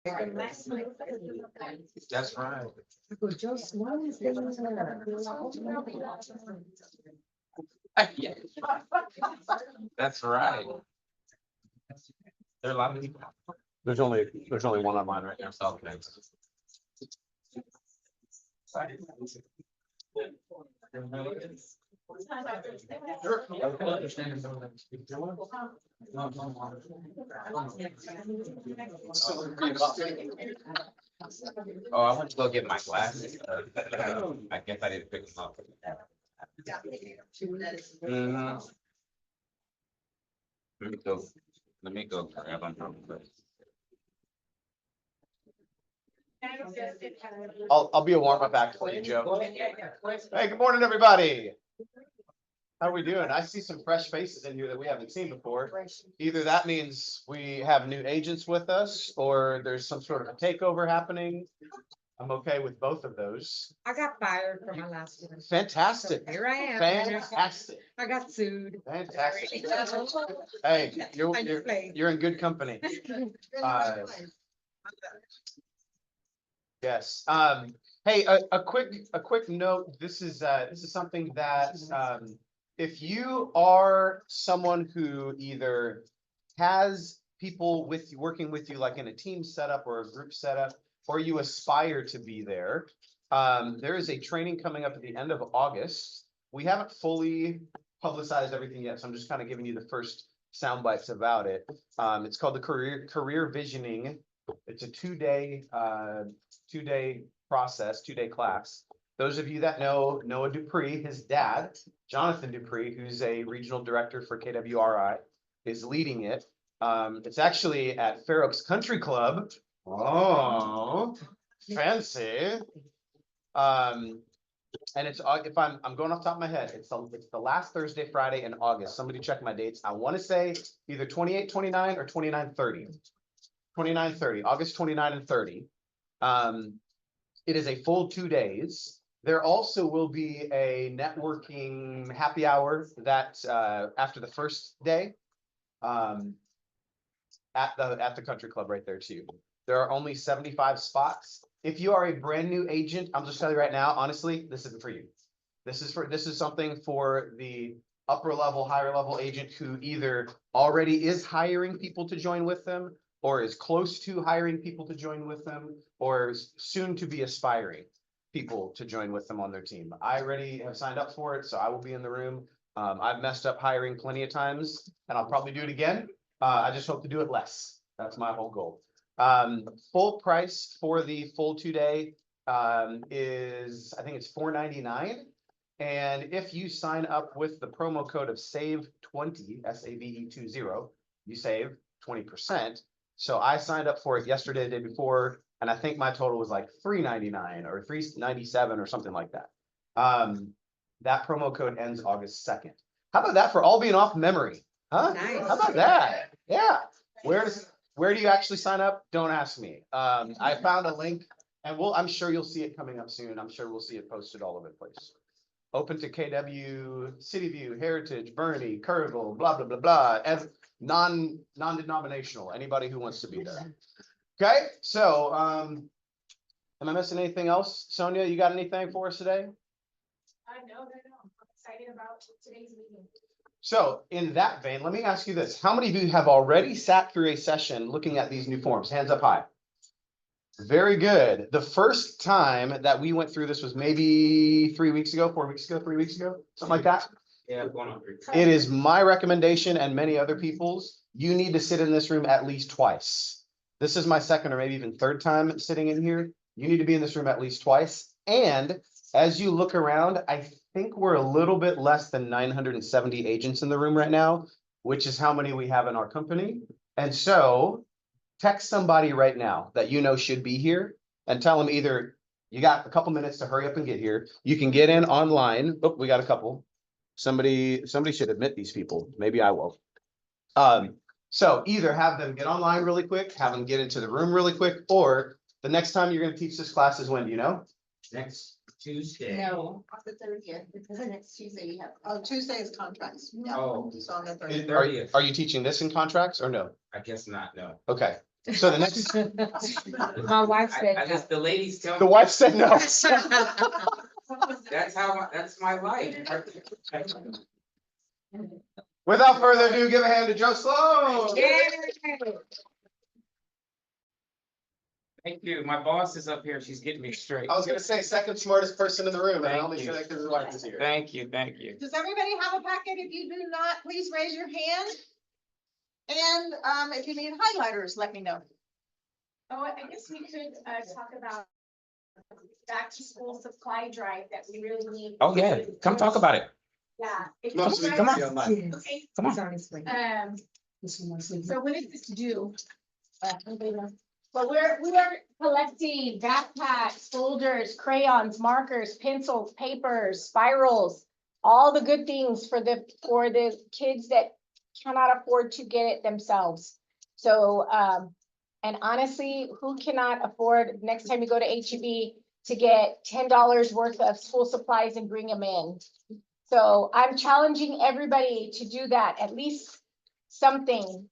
That's right. That's right. There are a lot of people. There's only one online right now. So thanks. Oh, I went to go get my glasses. I guess I need to pick them up. Mhm. Let me go. Let me go grab them real quick. I'll be a warm-up act for you, Joe. Hey, good morning, everybody. How are we doing? I see some fresh faces in here that we haven't seen before. Either that means we have new agents with us, or there's some sort of a takeover happening. I'm okay with both of those. I got fired from my last one. Fantastic. So here I am. Fantastic. I got sued. Fantastic. Hey, you're in good company. Yes. Hey, a quick note. This is something that if you are someone who either has people with you working with you, like in a team setup or a group setup, or you aspire to be there, there is a training coming up at the end of August. We haven't fully publicized everything yet, so I'm just kind of giving you the first sound bites about it. It's called the Career Visioning. It's a two-day process, two-day class. Those of you that know Noah Dupree, his dad, Jonathan Dupree, who's a regional director for KWRI, is leading it. It's actually at Fair Oaks Country Club. Oh, fancy. And it's, if I'm going off the top of my head, it's the last Thursday, Friday in August. Somebody check my dates. I want to say either 28, 29 or 29, 30. 29, 30, August 29 and 30. It is a full 2 days. There also will be a networking happy hour that after the first day at the country club right there too. There are only 75 spots. If you are a brand new agent, I'm just telling you right now, honestly, this isn't for you. This is something for the upper level, higher level agent who either already is hiring people to join with them, or is close to hiring people to join with them, or is soon to be aspiring people to join with them on their team. I already have signed up for it, so I will be in the room. I've messed up hiring plenty of times, and I'll probably do it again. I just hope to do it less. That's my whole goal. Full price for the full 2 day is, I think it's $4.99. And if you sign up with the promo code of SAVE20, SAVE20, you save 20%. So I signed up for it yesterday, the day before, and I think my total was like $3.99 or $3.97 or something like that. That promo code ends August 2nd. How about that for all being off memory? Huh? Nice. How about that? Yeah. Where do you actually sign up? Don't ask me. I found a link, and I'm sure you'll see it coming up soon. I'm sure we'll see it posted all over the place. Open to KW, City View, Heritage, Bernie, Kerrville, blah, blah, blah, blah, and non-denominational, anybody who wants to be there. Okay, so am I missing anything else? Sonia, you got anything for us today? No. I'm excited about today's meeting. So in that vein, let me ask you this. How many of you have already sat through a session looking at these new forms? Hands up high. Very good. The first time that we went through this was maybe 3 weeks ago, 4 weeks ago, 3 weeks ago, something like that. Yeah, going on 3. It is my recommendation and many other people's, you need to sit in this room at least twice. This is my second or maybe even third time sitting in here. You need to be in this room at least twice. And as you look around, I think we're a little bit less than 970 agents in the room right now, which is how many we have in our company. And so text somebody right now that you know should be here and tell them either you got a couple minutes to hurry up and get here. You can get in online. Oh, we got a couple. Somebody should admit these people. Maybe I will. So either have them get online really quick, have them get into the room really quick, or the next time you're going to teach this class is when, do you know? Next Tuesday. No, on the 30th, because the next Tuesday we have. Oh, Tuesday is contracts. No, Oh. it's on the 30th. Are you teaching this in contracts or no? I guess not, no. Okay. So the next, My wife said I just, the ladies tell the me, wife said no. that's my life. Without further ado, give a hand to Joe Sloan. Thank you. My boss is up here. She's getting me straight. I was gonna say second smartest person in the room, and I Thank only you. say that because his wife is here. Thank you, thank you. Does everybody have a packet? If you do not, please raise your hand. And if you need highlighters, let me know. Oh, I guess we could, talk about back to school supply drive that we really need. Oh, yeah, come talk about it. Yeah. if No, you so we guys- can on. see online. Okay, Come on. It's on its way. so when is this due? Well, we're collecting backpacks, folders, crayons, markers, pencils, papers, spirals, all the good things for the kids that cannot afford to get it themselves. So, and honestly, who cannot afford, next time you go to HEB, to get $10 worth of school supplies and bring them in? So I'm challenging everybody to do that, at least something.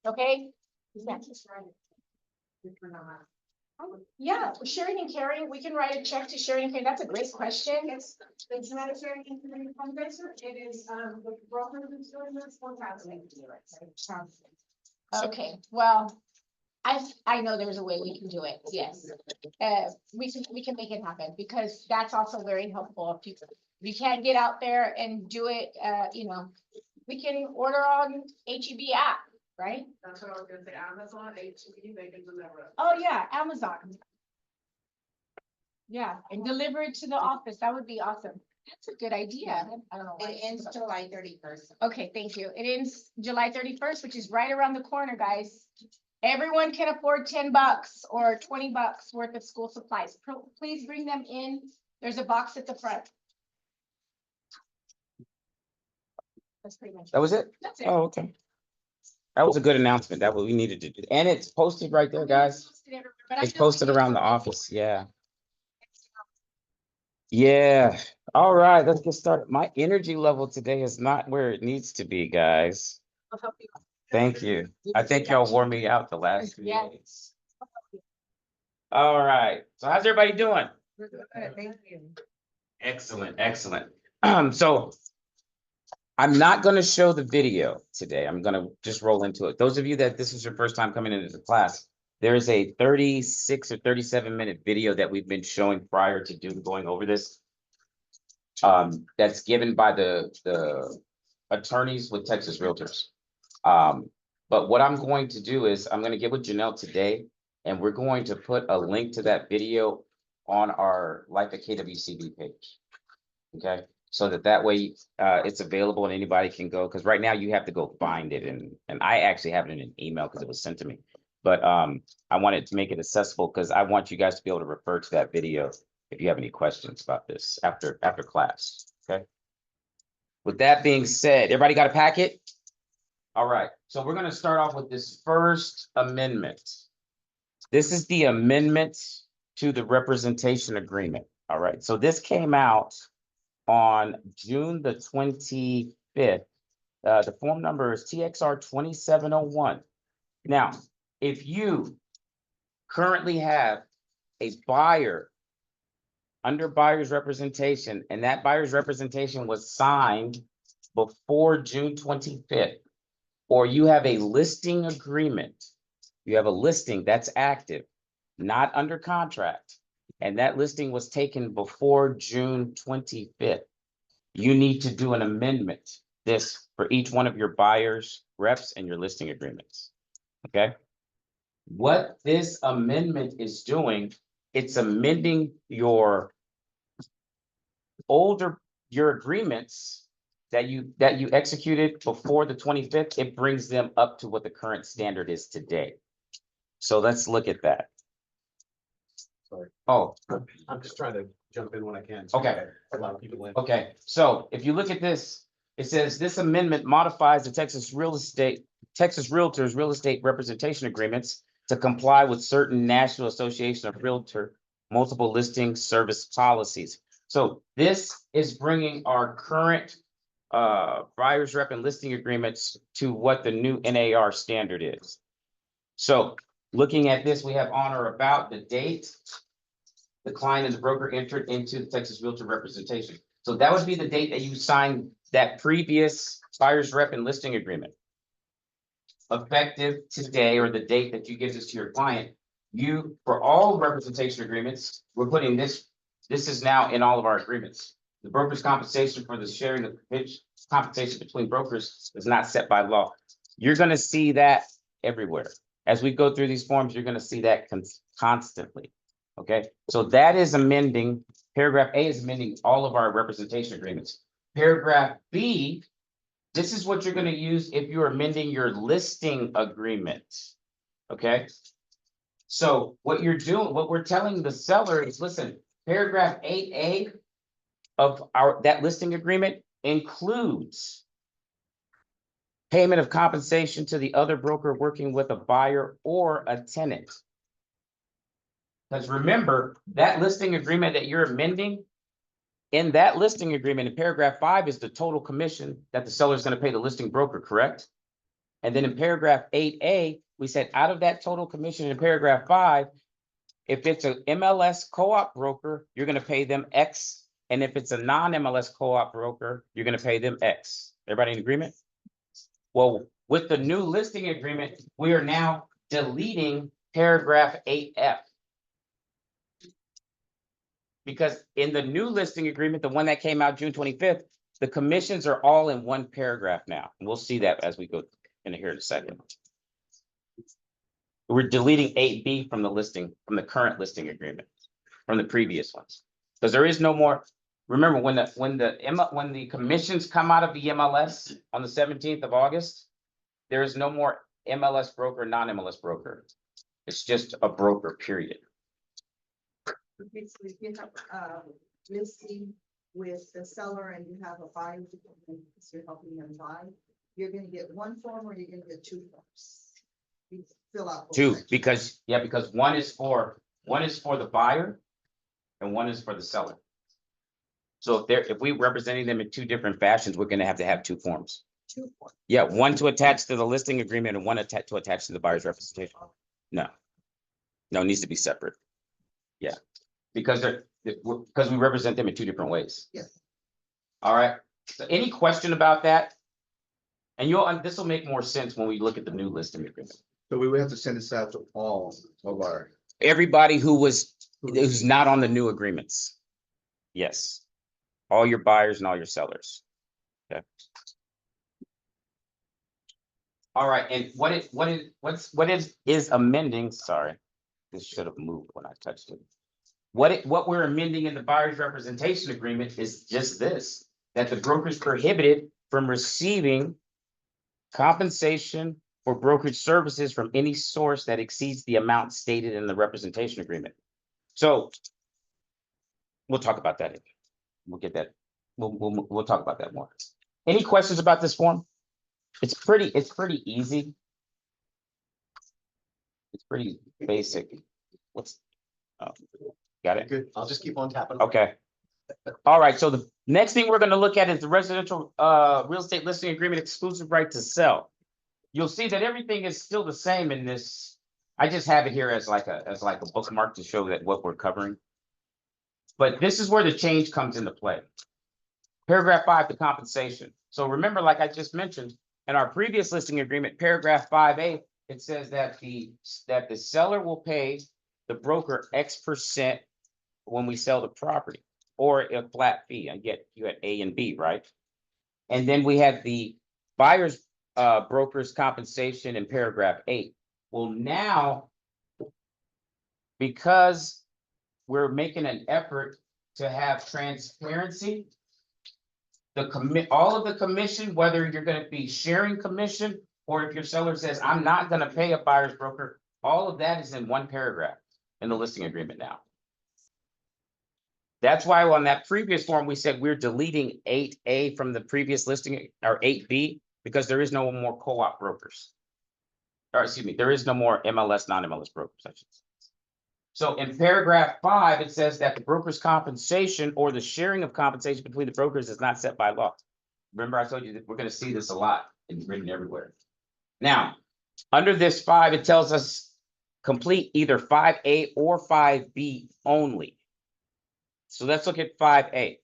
Okay? Yeah, sharing and caring, we can write a check to sharing and caring, that's a great question. It's not a sharing and caring fundraiser, it is, the broker who's doing this, 4,000. Okay, well, I know there's a way we can do it, yes. We can make it happen, because that's also very helpful. If you can't get out there and do it, we can order on HEB app, right? That's what I was gonna say, Amazon, HEB, they can deliver it. Oh, yeah, Amazon. Yeah, and deliver it to the office, that would be awesome. That's a good idea. I don't know. why It ends July 31st. Okay, thank you. It ends July 31st, which is right around the corner, guys. Everyone can afford $10 or $20 worth of school supplies. Please bring them in. There's a box at the front. That's pretty much. That was it? That's it. Oh, okay. That was a good announcement. That what we needed to do. And it's posted right there, guys. It's posted around the office. Yeah. Yeah. All right, let's get started. My energy level today is not where it needs to be, guys. I'll help you. Thank you. I think y'all wore me out the last 2 Yeah. days. All right. So how's everybody doing? Thank you. Excellent, excellent. So I'm not going to show the video today. I'm going to just roll into it. Those of you that this is your first time coming into the class, there is a 36 or 37-minute video that we've been showing prior to going over this. That's given by the attorneys with Texas Realtors. But what I'm going to do is I'm going to get with Janelle today, and we're going to put a link to that video on our Like a KWCB page. Okay, so that way it's available and anybody can go, because right now you have to go find it, and I actually have it in an email because it was sent to me. But I wanted to make it accessible because I want you guys to be able to refer to that video if you have any questions about this after class. Okay. With that being said, everybody got a packet? All right, so we're going to start off with this first amendment. This is the amendment to the representation agreement. All right, so this came out on June the 25th. The form number is TXR 2701. Now, if you currently have a buyer under buyer's representation, and that buyer's representation was signed before June 25th, or you have a listing agreement, you have a listing that's active, not under contract, and that listing was taken before June 25th, you need to do an amendment, this for each one of your buyers, reps, and your listing agreements. Okay? What this amendment is doing, it's amending your agreements that you executed before the 25th, it brings them up to what the current standard is today. So let's look at that. Sorry. Oh, I'm just trying to jump in when I can. Okay. Allow people in. okay. So if you look at this, it says this amendment modifies the Texas Realtors Real Estate Representation Agreements to comply with certain National Association of Realtor multiple listing service policies. So this is bringing our current buyer's rep and listing agreements to what the new NAR standard is. So looking at this, we have on or about the date the client and the broker entered into the Texas Realtor representation. So that would be the date that you signed that previous buyer's rep and listing agreement. Effective today, or the date that you give this to your client, you, for all representation agreements, we're putting this is now in all of our agreements. The broker's compensation for the sharing of compensation between brokers is not set by law. You're gonna see that everywhere. As we go through these forms, you're gonna see that constantly. Okay, so that is amending, paragraph A is amending all of our representation agreements. Paragraph B, this is what you're gonna use if you're amending your listing agreement. Okay? So what you're doing, what we're telling the seller is, listen, paragraph 8A of that listing agreement includes payment of compensation to the other broker working with a buyer or a tenant. Because remember, that listing agreement that you're amending, in that listing agreement, in paragraph 5 is the total commission that the seller is going to pay the listing broker, correct? And then in paragraph 8A, we said out of that total commission in paragraph 5, if it's an MLS co-op broker, you're going to pay them X. And if it's a non-MLS co-op broker, you're going to pay them X. Everybody in agreement? Well, with the new listing agreement, we are now deleting paragraph 8F. Because in the new listing agreement, the one that came out June 25th, the commissions are all in one paragraph now. And we'll see that as we go in here in a second. We're deleting 8B from the listing, from the current listing agreement, from the previous ones. Because there is no more, remember when the commissions come out of the MLS on the 17th of August, there is no more MLS broker, non-MLS broker. It's just a broker, period. Basically, if you have listing with the seller and you have a buyer, because you're helping them buy, you're gonna get one form or you're gonna get two forms. You fill out. both Two, sections. because one is for the buyer and one is for the seller. So if we representing them in two different fashions, we're gonna have to have two forms. Two forms. Yeah, one to attach to the listing agreement and one to attach to the buyer's representation. No, it needs to be separate. Yeah, because we represent them in two different ways. Yes. All right, so any question about that? And this will make more sense when we look at the new listing agreement. So we would have to send this out to all of our. Everybody who's not on the new agreements. Yes. All your buyers and all your sellers. Okay. All right, and what is amending, sorry, this should have moved when I touched it. What we're amending in the buyer's representation agreement is just this, that the broker is prohibited from receiving compensation for brokerage services from any source that exceeds the amount stated in the representation agreement. So we'll talk about that. We'll get that. We'll talk about that more. Any questions about this form? It's pretty easy. It's pretty basic. Got it? Good, I'll just keep on tapping. Okay. All right, so the next thing we're gonna look at is the residential real estate listing agreement exclusive right to sell. You'll see that everything is still the same in this. I just have it here as like a bookmark to show that what we're covering. But this is where the change comes into play. Paragraph 5, the compensation. So remember, like I just mentioned, in our previous listing agreement, paragraph 5A, it says that the seller will pay the broker X% when we sell the property, or a flat fee. I get you at A and B, right? And then we have the buyer's broker's compensation in paragraph 8. Well, now, because we're making an effort to have transparency, all of the commission, whether you're going to be sharing commission or if your seller says, I'm not going to pay a buyer's broker, all of that is in one paragraph in the listing agreement now. That's why on that previous form, we said we're deleting 8A from the previous listing, or 8B, because there is no more co-op brokers. Or excuse me, there is no more MLS, non-MLS brokers, I should say. So in paragraph 5, it says that the broker's compensation or the sharing of compensation between the brokers is not set by law. Remember, I told you that we're going to see this a lot. It's written everywhere. Now, Under this 5, it tells us complete either 5A or 5B only. So let's look at 5A.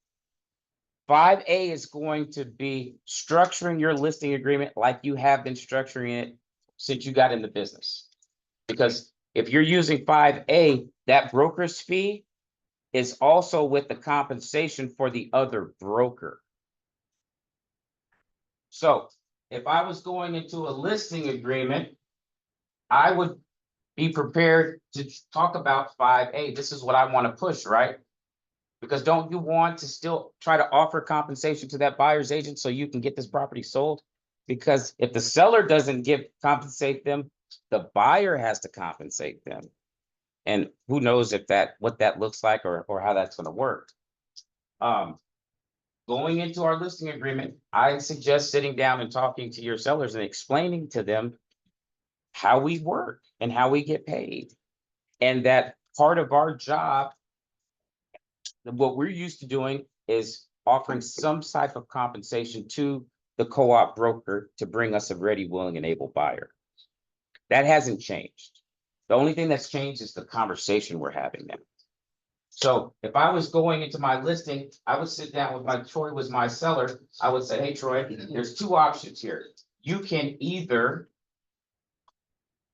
5A is going to be structuring your listing agreement like you have been structuring it since you got in the business. Because if you're using 5A, that broker's fee is also with the compensation for the other broker. So if I was going into a listing agreement, I would be prepared to talk about 5A. This is what I want to push, right? Because don't you want to still try to offer compensation to that buyer's agent so you can get this property sold? Because if the seller doesn't compensate them, the buyer has to compensate them. And who knows if what that looks like or how that's going to work. Going into our listing agreement, I suggest sitting down and talking to your sellers and explaining to them how we work and how we get paid. And that part of our job, what we're used to doing is offering some type of compensation to the co-op broker to bring us a ready, willing, and able buyer. That hasn't changed. The only thing that's changed is the conversation we're having now. So if I was going into my listing, I would sit down with Troy was my seller. I would say, hey, Troy, there's 2 options here. You can either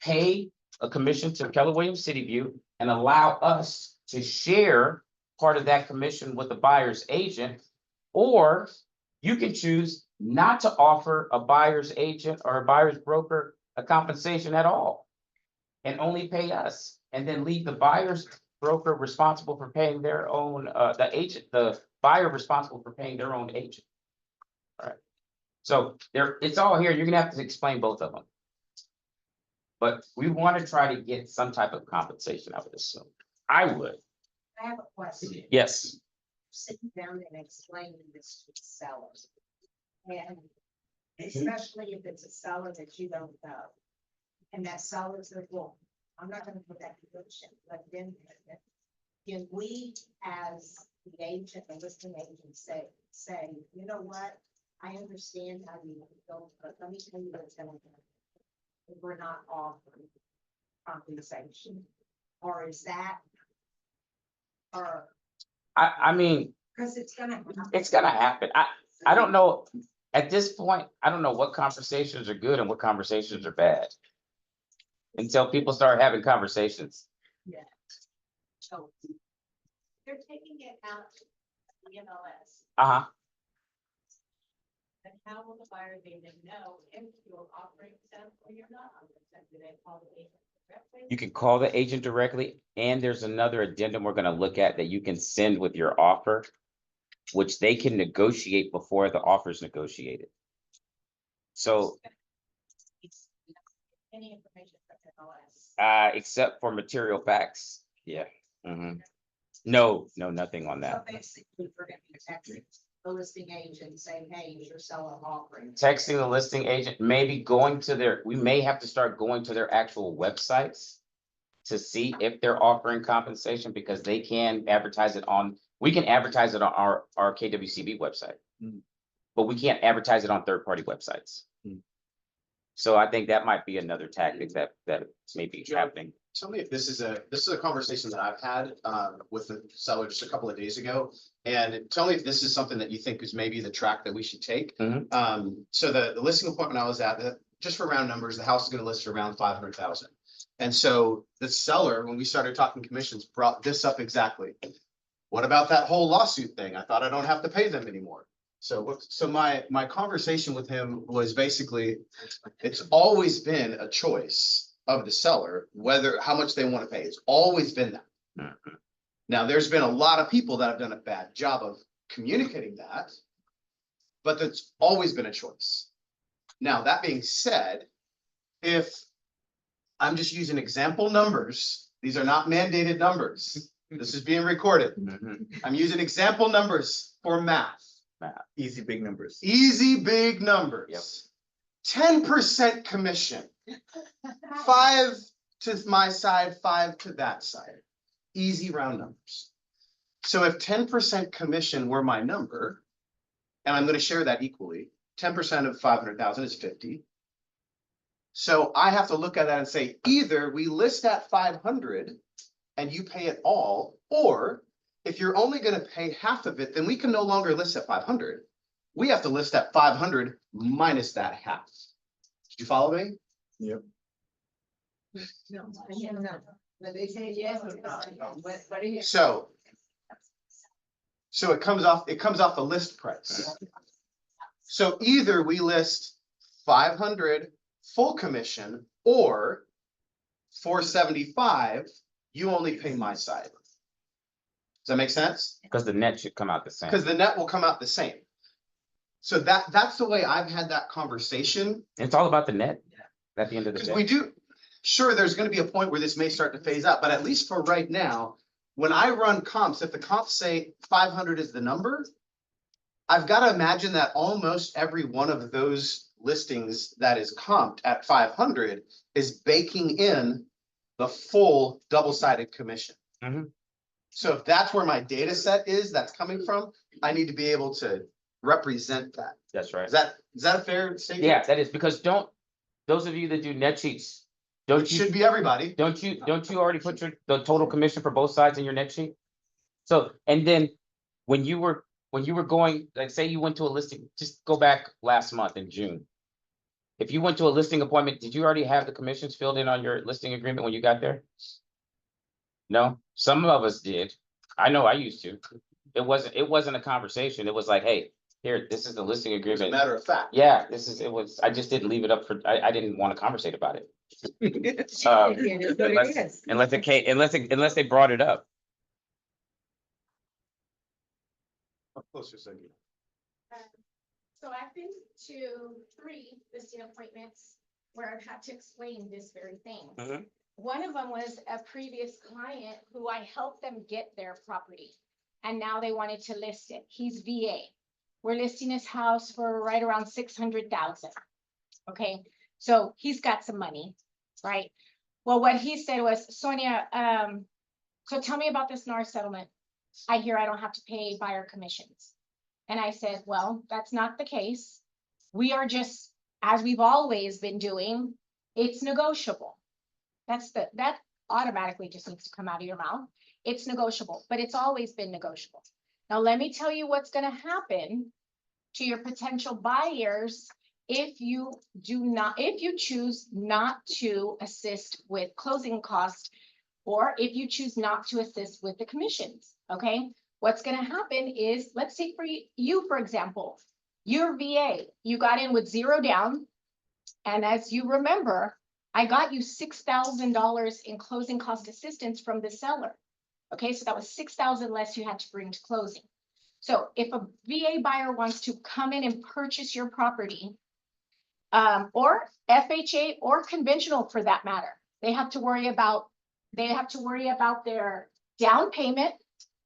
pay a commission to Keller Williams City View and allow us to share part of that commission with the buyer's agent, or you can choose not to offer a buyer's agent or a buyer's broker a compensation at all and only pay us, and then leave the buyer's broker responsible for paying their own, the buyer responsible for paying their own agent. All right. So it's all here. You're gonna have to explain both of them. But we want to try to get some type of compensation out of this. So I would. I have a question. Yes. Sitting down and explaining this to the sellers. And especially if it's a seller that you don't know. And that seller says, well, I'm not gonna put that condition, but then can we, as the agent, the listing agent, say, you know what? I understand how you feel, but let me tell you what's gonna happen. We're not offering compensation, or is that, or, I mean, because it's gonna happen. it's gonna happen. I don't know. At this point, I don't know what conversations are good and what conversations are bad. Until people start having conversations. So They're taking it out of the MLS. Uh-huh. And how will the buyer be to know if you're offering them or you're not offering them? Do they call the agent directly? You can call the agent directly, and there's another addendum we're gonna look at that you can send with your offer, which they can negotiate before the offer is negotiated. So, Any information from MLS. except for material facts, yeah. Mhm. No, nothing on So that. basically, we're gonna be texting the listing agent saying, hey, is your seller offering? Texting the listing agent, maybe we may have to start going to their actual websites to see if they're offering compensation, because they can advertise it we can advertise it on our KWCB website. But we can't advertise it on third-party websites. So I think that might be another tactic that may be happening. Tell me if this is a conversation that I've had with the seller just a couple of days ago. And tell me if this is something that you think is maybe the track that we should take. So the listing appointment I was at, just for round numbers, the house is gonna list for around 500,000. And so the seller, when we started talking commissions, brought this up exactly. What about that whole lawsuit thing? I thought I don't have to pay them anymore. So my conversation with him was basically, it's always been a choice of the seller, how much they want to pay. It's always been that. Now, there's been a lot of people that have done a bad job of communicating that, but that's always been a choice. Now, that being said, if I'm just using example numbers, these are not mandated numbers. This is being recorded. I'm using example numbers for math. Easy, big numbers. Easy, big numbers. 10% commission. 5 to my side, 5 to that side. Easy round numbers. So if 10% commission were my number, and I'm going to share that equally, 10% of 500,000 is 50. So I have to look at that and say, either we list at 500 and you pay it all, or if you're only gonna pay half of it, then we can no longer list at 500. We have to list at 500 minus that half. Did you follow me? No, but they say yes. What do you? So it comes off the list price. So either we list 500 full commission or 475, you only pay my side. Does that make sense? Because the net should come out the same. Because the net will come out the same. So that's the way I've had that conversation. It's all about the net at the end of the Because we day. do, sure, there's gonna be a point where this may start to phase out, but at least for right now, when I run comps, if the comps say 500 is the number, I've got to imagine that almost every one of those listings that is comped at 500 is baking in the full double-sided commission. Mhm. So if that's where my data set is, that's coming from, I need to be able to represent that. That's right. Is that a fair statement? Yeah, that is, because those of you that do net sheets, It don't should you, be everybody. don't you already put the total commission for both sides in your net sheet? So, and then when you were going, like, say you went to a listing, just go back last month in June. If you went to a listing appointment, did you already have the commissions filled in on your listing agreement when you got there? No, some of us did. I know I used to. It wasn't a conversation. It was like, hey, here, this is the listing As a agreement. matter of fact. Yeah, I just didn't leave it up for, I didn't want to conversate about it. Unless they brought it up. Closer, so you- So I've been to 3 listing appointments where I've had to explain this very thing. Mhm. One of them was a previous client who I helped them get their property. And now they wanted to list it. He's VA. We're listing his house for right around 600,000. Okay, so he's got some money, right? Well, what he said was, Sonia, so tell me about this NAR settlement. I hear I don't have to pay buyer commissions. And I said, well, that's not the case. We are just, as we've always been doing, it's negotiable. That automatically just needs to come out of your mouth. It's negotiable, but it's always been negotiable. Now, let me tell you what's gonna happen to your potential buyers if you choose not to assist with closing costs, or if you choose not to assist with the commissions, okay? What's gonna happen is, let's say for you, for example, you're VA, you got in with 0 down. And as you remember, I got you $6,000 in closing cost assistance from the seller. Okay, so that was 6,000 less you had to bring to closing. So if a VA buyer wants to come in and purchase your property, or FHA or conventional for that matter, they have to worry about their down payment.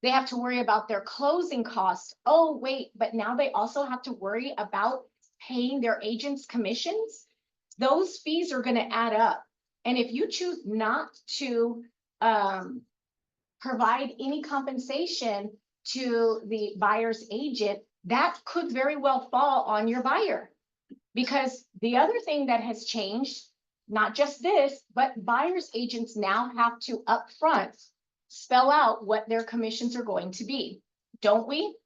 They have to worry about their closing costs. Oh, wait, but now they also have to worry about paying their agents commissions. Those fees are going to add up. And if you choose not to provide any compensation to the buyer's agent, that could very well fall on your buyer. Because the other thing that has changed, not just this, but buyer's agents now have to upfront spell out what their commissions are going to be, don't we?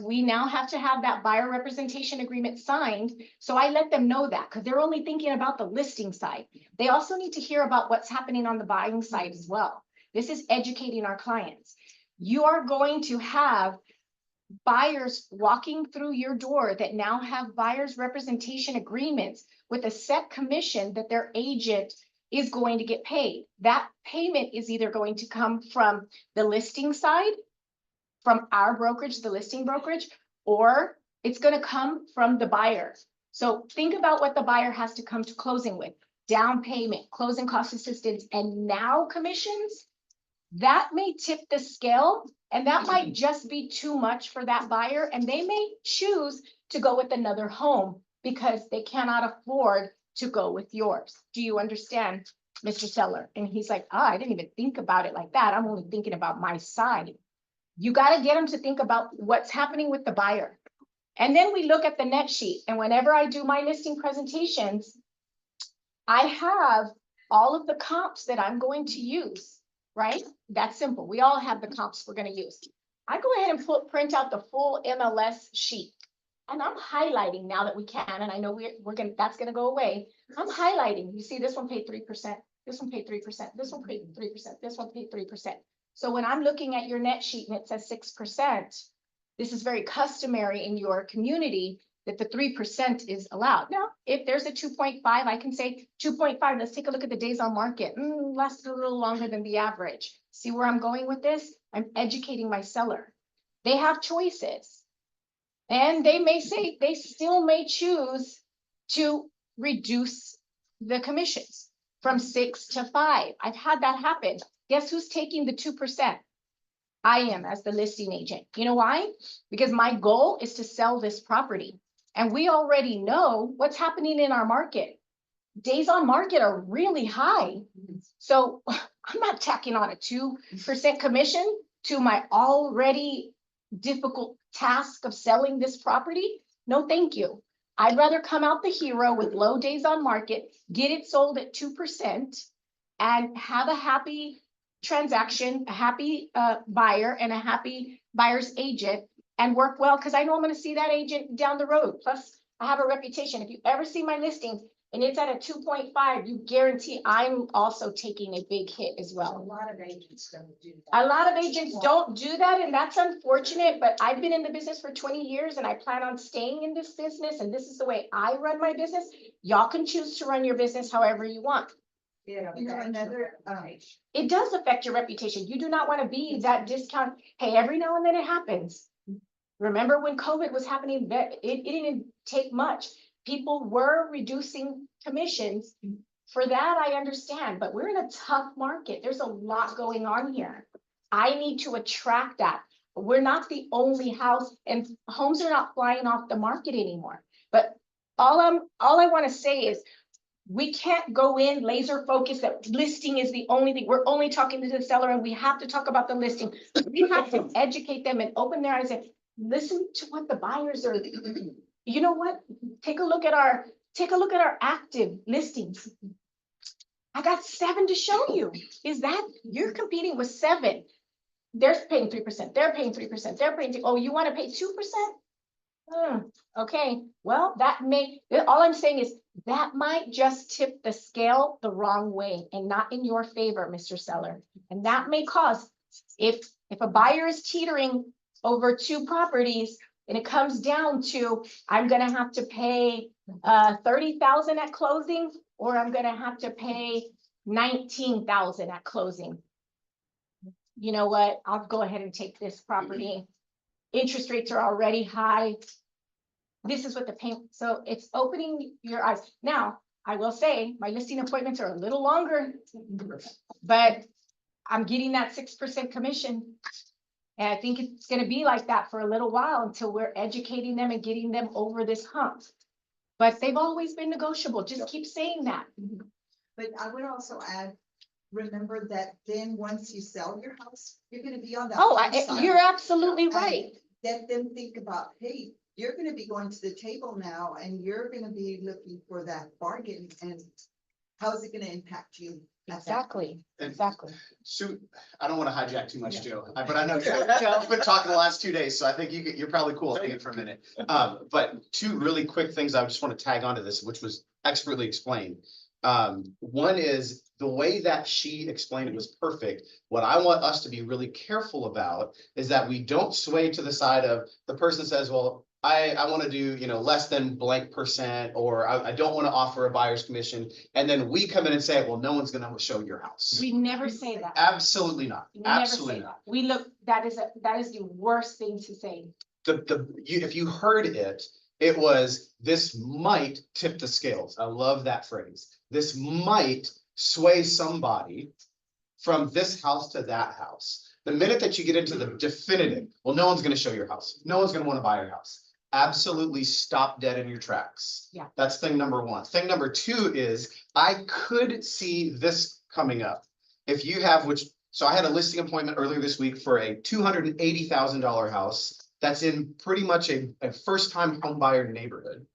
We now have to have that buyer representation agreement signed. So I let them know that, because they're only thinking about the listing side. They also need to hear about what's happening on the buying side as well. This is educating our clients. You are going to have buyers walking through your door that now have buyers representation agreements with a set commission that their agent is going to get paid. That payment is either going to come from the listing side, from our brokerage, the listing brokerage, or it's going to come from the buyer. So think about what the buyer has to come to closing with: down payment, closing cost assistance, and now commissions. That may tip the scale, and that might just be too much for that buyer, and they may choose to go with another home because they cannot afford to go with yours. Do you understand, Mr. Seller? And he's like, I didn't even think about it like that. I'm only thinking about my side. You got to get them to think about what's happening with the buyer. And then we look at the net sheet. And whenever I do my listing presentations, I have all of the comps that I'm going to use, right? That's simple. We all have the comps we're gonna use. I go ahead and print out the full MLS sheet. And I'm highlighting now that we can, and I know we're gonna, that's gonna go away. I'm highlighting. You see, this one paid 3%, this one paid 3%, this one paid 3%, this one paid 3%. So when I'm looking at your net sheet and it says 6%, this is very customary in your community that the 3% is allowed. Now, if there's a 2.5, I can say 2.5. Let's take a look at the days on market. Lasted a little longer than the average. See where I'm going with this? I'm educating my seller. They have choices. And they may say, they still may choose to reduce the commissions from 6 to 5. I've had that happen. Guess who's taking the 2%? I am, as the listing agent. You know why? Because my goal is to sell this property. And we already know what's happening in our market. Days on market are really high. So I'm not tacking on a 2% commission to my already difficult task of selling this property. No, thank you. I'd rather come out the hero with low days on market, get it sold at 2%, and have a happy transaction, a happy buyer and a happy buyer's agent, and work well, because I know I'm going to see that agent down the road. Plus, I have a reputation. If you ever see my listings and it's at a 2.5, you guarantee I'm also taking a big hit as A well. lot of agents don't do that. A lot of agents don't do that, and that's unfortunate, but I've been in the business for 20 years and I plan on staying in this business, and this is the way I run my business. Y'all can choose to run your business however you want. Yeah, You know, another, It does affect your reputation. You do not want to be that discount. Hey, every now and then it happens. Remember when COVID was happening, that it didn't take much. People were reducing commissions. For that, I understand, but we're in a tough market. There's a lot going on here. I need to attract that. We're not the only house, and homes are not flying off the market anymore. But all I want to say is, we can't go in laser focused that listing is the only thing. We're only talking to the seller and we have to talk about the listing. We have to educate them and open their eyes and listen to what the buyers are. You know what? Take a look at our active listings. I got 7 to show you. Is that you're competing with 7? They're paying 3%. They're paying 3%. They're paying. Oh, you want to pay 2%? Okay. Well, all I'm saying is that might just tip the scale the wrong way and not in your favor, Mr. Seller. And that may cause, if a buyer is teetering over 2 properties and it comes down to, I'm going to have to pay $30,000 at closing, or I'm going to have to pay $19,000 at closing. You know what? I'll go ahead and take this property. Interest rates are already high. This is what the payment, so it's opening your eyes. Now, I will say my listing appointments are a little longer, but I'm getting that 6% commission. And I think it's gonna be like that for a little while until we're educating them and getting them over this hump. But they've always been negotiable. Just keep saying that. but I would also add, remember that then once you sell your house, you're gonna be on that. Oh, other side. you're absolutely right. Let them think about, hey, you're gonna be going to the table now and you're gonna be looking for that bargain, and how is it gonna impact you? at that point? Exactly. Sue, I don't want to hijack too much, Joe, but I know Joe's been talking the last 2 days, so I think you're probably cool with it for a minute. But 2 really quick things I just want to tag onto this, which was expertly explained. One is the way that she explained it was perfect. What I want us to be really careful about is that we don't sway to the side of the person says, well, I want to do, less than blank %, or I don't want to offer a buyer's commission. And then we come in and say, well, no one's going to show your house. We never say that. Absolutely not. We never Absolutely say not. that. We look, that is the worst thing to say. If you heard it, it was, this might tip the scales. I love that phrase. This might sway somebody from this house to that house. The minute that you get into the definitive, well, no one's going to show your house. No one's going to want to buy your house. Absolutely stop dead in your tracks. Yeah. That's thing number 1. Thing number 2 is, I could see this coming up. If you have, so I had a listing appointment earlier this week for a $280,000 house that's in pretty much a first-time home buyer neighborhood.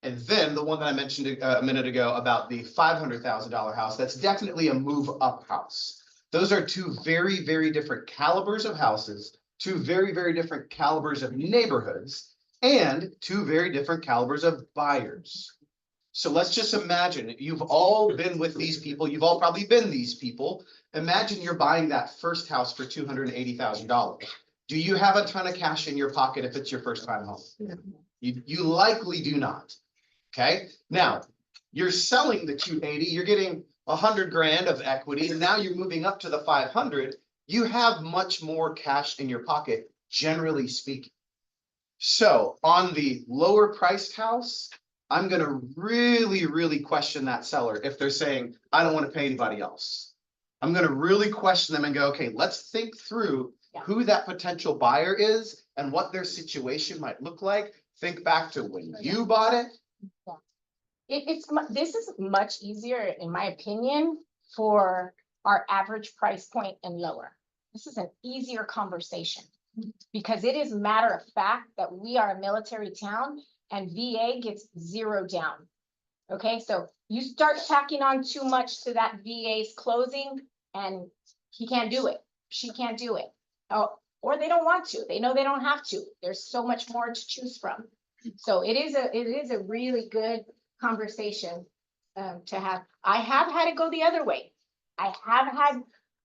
And then the one that I mentioned a minute ago about the $500,000 house, that's definitely a move up house. Those are two very, very different calibers of houses, two very, very different calibers of neighborhoods, and two very different calibers of buyers. So let's just imagine you've all been with these people. You've all probably been these people. Imagine you're buying that first house for $280,000. Do you have a ton of cash in your pocket if it's your first time home? You likely do not. Okay, now you're selling the 280, you're getting 100 grand of equity, and now you're moving up to the 500. You have much more cash in your pocket, generally speaking. So on the lower priced house, I'm gonna really, really question that seller if they're saying, I don't want to pay anybody else. I'm gonna really question them and go, okay, let's think through who that potential buyer is and what their situation might look like. Think back to when you bought it. This is much easier, in my opinion, for our average price point and lower. This is an easier conversation because it is matter of fact that we are a military town and VA gets 0 down. Okay, so you start tacking on too much to that VA's closing and he can't do it, she can't do it. Oh, or they don't want to, they know they don't have to. There's so much more to choose from. So it is a really good conversation to have. I have had it go the other way. I have had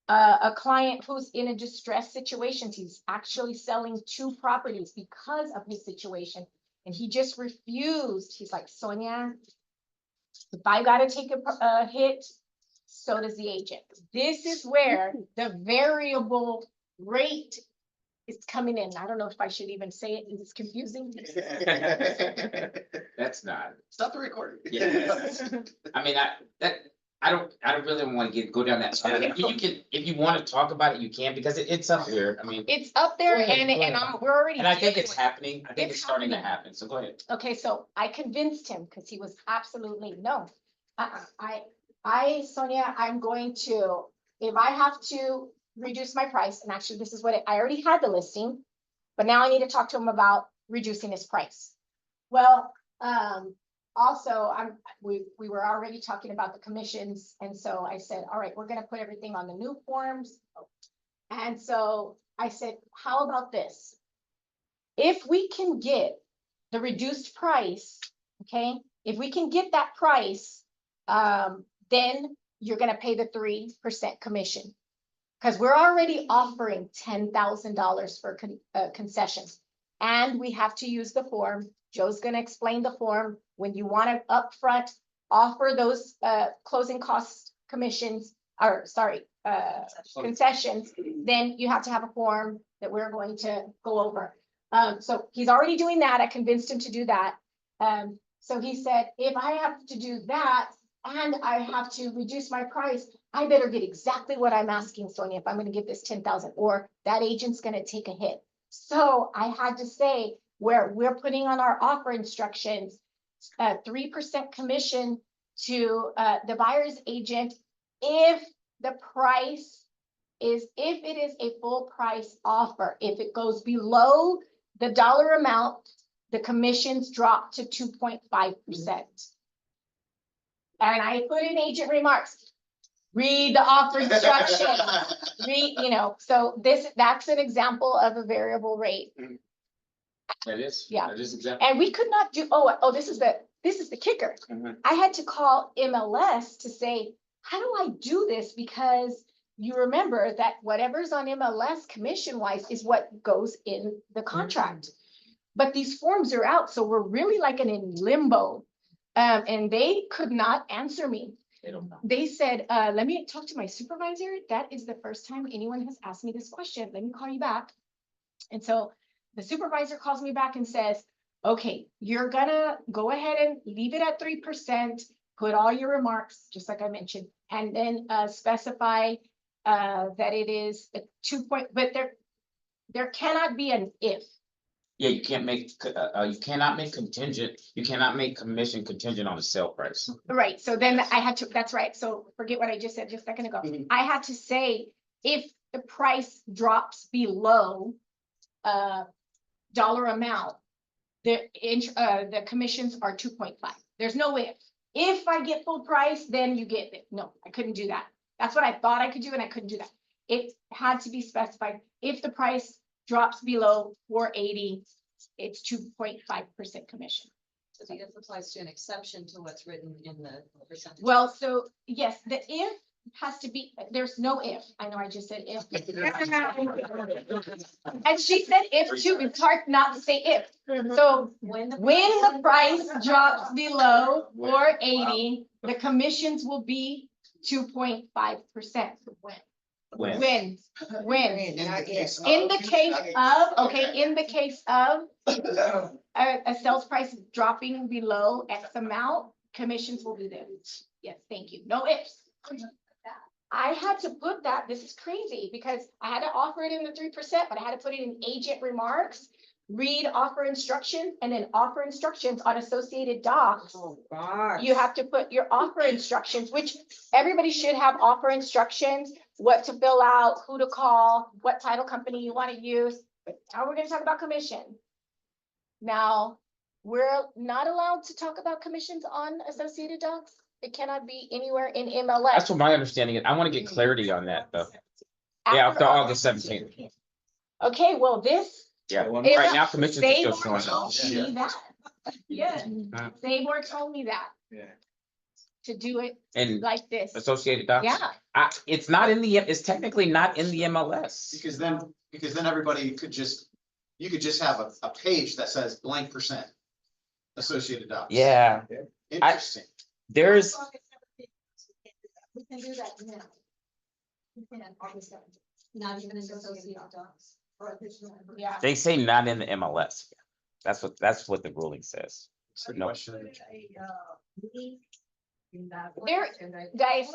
a client who's in a distressed situation. He's actually selling 2 properties because of his situation. And he just refused. He's like, Sonia, if I gotta take a hit, so does the agent. This is where the variable rate is coming in. I don't know if I should even say it. It's confusing. That's not. Stop the recording. Yeah. I mean, I don't really want to go down that. You can, if you want to talk about it, you can, because it's up there. I mean, It's up there Go ahead, and go ahead. we're already. and I think dealing it's with- happening. I think It's it's starting to happening. happen. So go ahead. Okay, so I convinced him because he was absolutely no. I, Sonia, I'm going to, if I have to reduce my price, and actually this is what I already had the listing, but now I need to talk to him about reducing his price. Well, also, we were already talking about the commissions, and so I said, all right, we're gonna put everything on the new forms. And so I said, how about this? If we can get the reduced price, okay, if we can get that price, then you're gonna pay the 3% commission. Because we're already offering $10,000 for concessions. And we have to use the form. Joe's gonna explain the form. When you want to upfront offer those closing cost commissions, or sorry, concessions, then you have to have a form that we're going to go over. So he's already doing that. I convinced him to do that. So he said, if I have to do that and I have to reduce my price, I better get exactly what I'm asking, Sonia, if I'm gonna get this 10,000, or that agent's gonna take a hit. So I had to say, where we're putting on our offer instructions, 3% commission to the buyer's agent if the price is, if it is a full price offer. If it goes below the dollar amount, the commissions drop to 2.5%. And I put in agent remarks, read the offer instruction, read, so that's an example of a variable rate. That is. Yeah. That is exactly. And we could not do, this is the kicker. Mhm. I had to call MLS to say, how do I do this? Because you remember that whatever's on MLS commission wise is what goes in the contract. But these forms are out, so we're really like in limbo. And they could not answer me. They don't know. They said, let me talk to my supervisor. That is the first time anyone has asked me this question. Let me call you back. And so the supervisor calls me back and says, okay, you're gonna go ahead and leave it at 3%, put all your remarks, just like I mentioned, and then specify that it is a 2 point, but there cannot be an if. Yeah, you can't make, you cannot make contingent, you cannot make commission contingent on the sale price. Right, so then I had to, that's right, so forget what I just said just a second ago. I had to say, if the price drops below dollar amount, the commissions are 2.5. There's no if. If I get full price, then you get it. No, I couldn't do that. That's what I thought I could do, and I couldn't do that. It had to be specified. If the price drops below 480, it's 2.5% commission. So the if applies to an exception to what's written in the percentage. Well, so yes, the if has to be, there's no if. I know I just said if. And she said if too. It's hard not to say if. So when the price drops below 480, the commissions will be 2.5%. When? When? In the case In the case of, okay, in the case of a sales price dropping below X amount, commissions will be there. Yes, thank you. No ifs. I had to put that, this is crazy, because I had to offer it in the 3%, but I had to put it in agent remarks, read offer instructions, and then offer instructions on associated docs. You have to put your offer instructions, which everybody should have offer instructions, what to fill out, who to call, what title company you want to use. Now we're gonna talk about commission. Now, we're not allowed to talk about commissions on associated docs. It cannot be anywhere in MLS. That's what my understanding is. I want to get clarity on that, though. Yeah, after August 17th. Okay, well, this, Yeah, If right now commissions are still Seymour showing up. told me that. Yeah, Seymour told me that, Yeah. to do it And like this. associated docs. Yeah, It's not in the, it's technically not in the MLS. Because then everybody could just, you could just have a page that says blank percent. Associated docs. Yeah, Interesting. there's, We can do that now. We can August 17th. Not even in associated docs. Or additional. yeah. they say not in the MLS. That's what the ruling says. It's a No. question. There- Guys,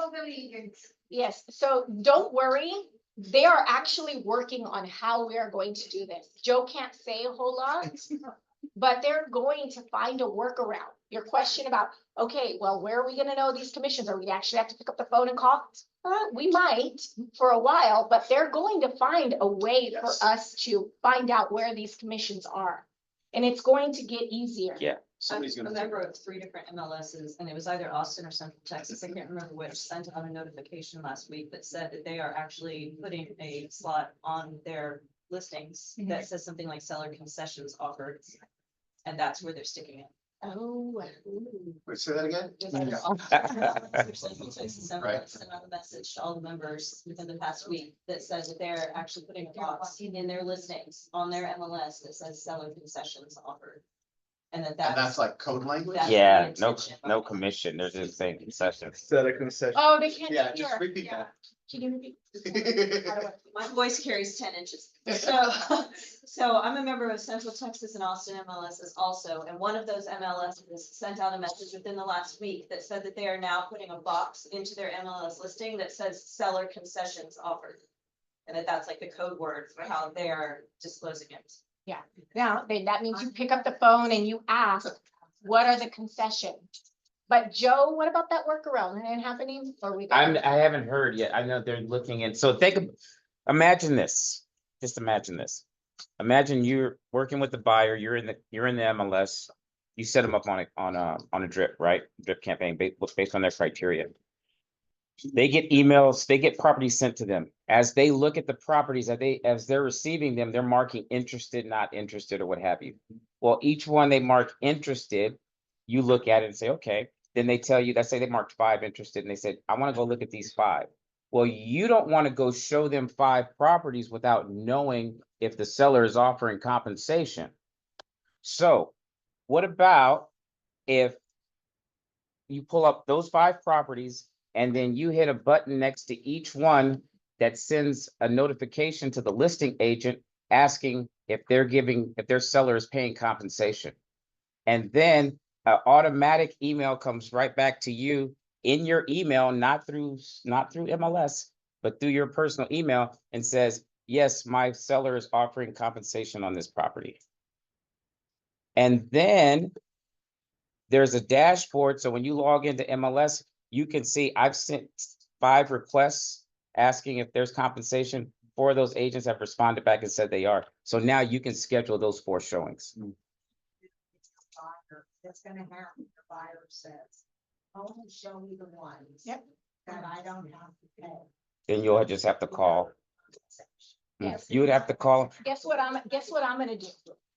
yes, so don't worry. They are actually working on how we are going to do this. Joe can't say a whole lot, but they're going to find a workaround. Your question about, okay, well, where are we gonna know these commissions? Are we gonna actually have to pick up the phone and call? We might for a while, but they're going to find a way for Yes. us to find out where these commissions are. And it's going to get easier. Yeah. Somebody's I'm a gonna. member of 3 different MLSs, and it was either Austin or Central Texas, I can't remember which, sent out a notification last week that said that they are actually putting a slot on their listings that says something like seller concessions offered. And that's where they're sticking it. Oh. Wait, say that again? Central Texas sent out a message to all the members within the past week that says that they're actually putting a box in their listings on their MLS that says seller concessions offered. And And that's like code language? That's Yeah, the no, intention. no commission. They're just saying concessions. Set a concession. Oh, they can't Yeah, just hear. repeat that. Can you repeat? My voice carries 10 inches. So I'm a member of Central Texas and Austin MLSs also, and one of those MLSs sent out a message within the last week that said that they are now putting a box into their MLS listing that says seller concessions offered. And that's like the code word for how they are disclosing it. Now, that means you pick up the phone and you ask, what are the concessions? But Joe, what about that workaround? It ain't happening, or we? I haven't heard yet. I know they're looking in, so imagine this, just imagine this. Imagine you're working with the buyer, you're in the MLS, you set them up on a drip, right? Drip campaign based on their criteria. They get emails, they get properties sent to them. As they look at the properties, as they're receiving them, they're marking interested, not interested, or what have you. Well, each one they mark interested, you look at it and say, okay, then they tell you, let's say they marked 5 interested and they said, I want to go look at these 5. Well, you don't want to go show them 5 properties without knowing if the seller is offering compensation. So what about if you pull up those 5 properties and then you hit a button next to each one that sends a notification to the listing agent asking if their seller is paying compensation. And then an automatic email comes right back to you in your email, not through MLS, but through your personal email, and says, yes, my seller is offering compensation on this property. And then there's a dashboard. So when you log into MLS, you can see I've sent 5 requests asking if there's compensation. 4 of those agents have responded back and said they are. So now you can schedule those 4 showings. that's gonna happen, the buyer says, only show me the ones. Yep. That I don't have to pay. Then you'll just have to call. Yes. You would have to call. Guess what I'm gonna do?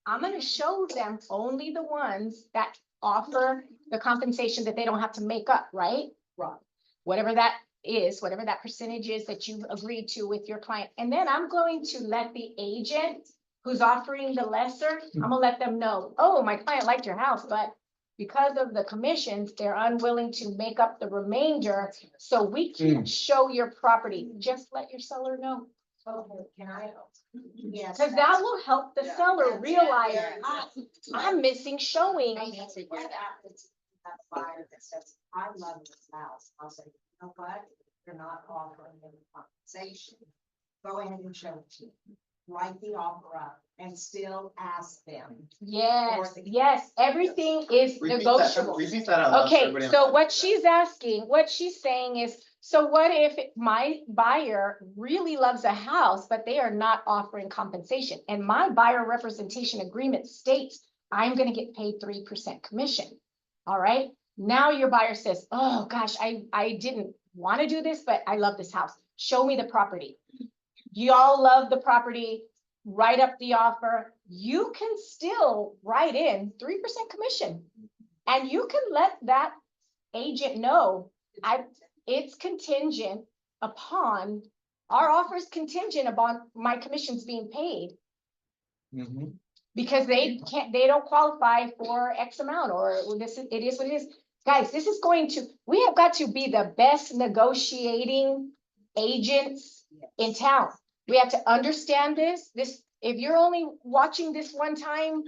I'm gonna show them only the ones that offer the compensation that they don't have to make up, right? Right. Whatever that is, whatever that percentage is that you've agreed to with your client. And then I'm going to let the agent who's offering the lesser, I'm gonna let them know, oh, my client liked your house, but because of the commissions, they're unwilling to make up the remainder. So we can't show your property. Just let your seller know. Okay, can I? Yes. Cause that will help the seller that's- realize, yeah. "Ah, I'm missing showing. I need to get that buyer that says, I love this house, I'll say, you know what, you're not offering them compensation. Go ahead and show it to me. Write the offer up and still ask them. Yes, yes, everything is negotiable. Repeat that out loud. so Okay, everybody so understands. what she's saying is, so what if my buyer really loves a house, but they are not offering compensation? And my buyer representation agreement states, I'm gonna get paid 3% commission. All right, now your buyer says, oh gosh, I didn't wanna do this, but I love this house. Show me the property. Y'all love the property, write up the offer. You can still write in 3% commission. And you can let that agent know, it's contingent upon, our offer is contingent upon my commissions being paid. Mhm. Because they don't qualify for X amount, or it is what it is. Guys, we have got to be the best negotiating agents in town. We have to understand this, if you're only watching this one time,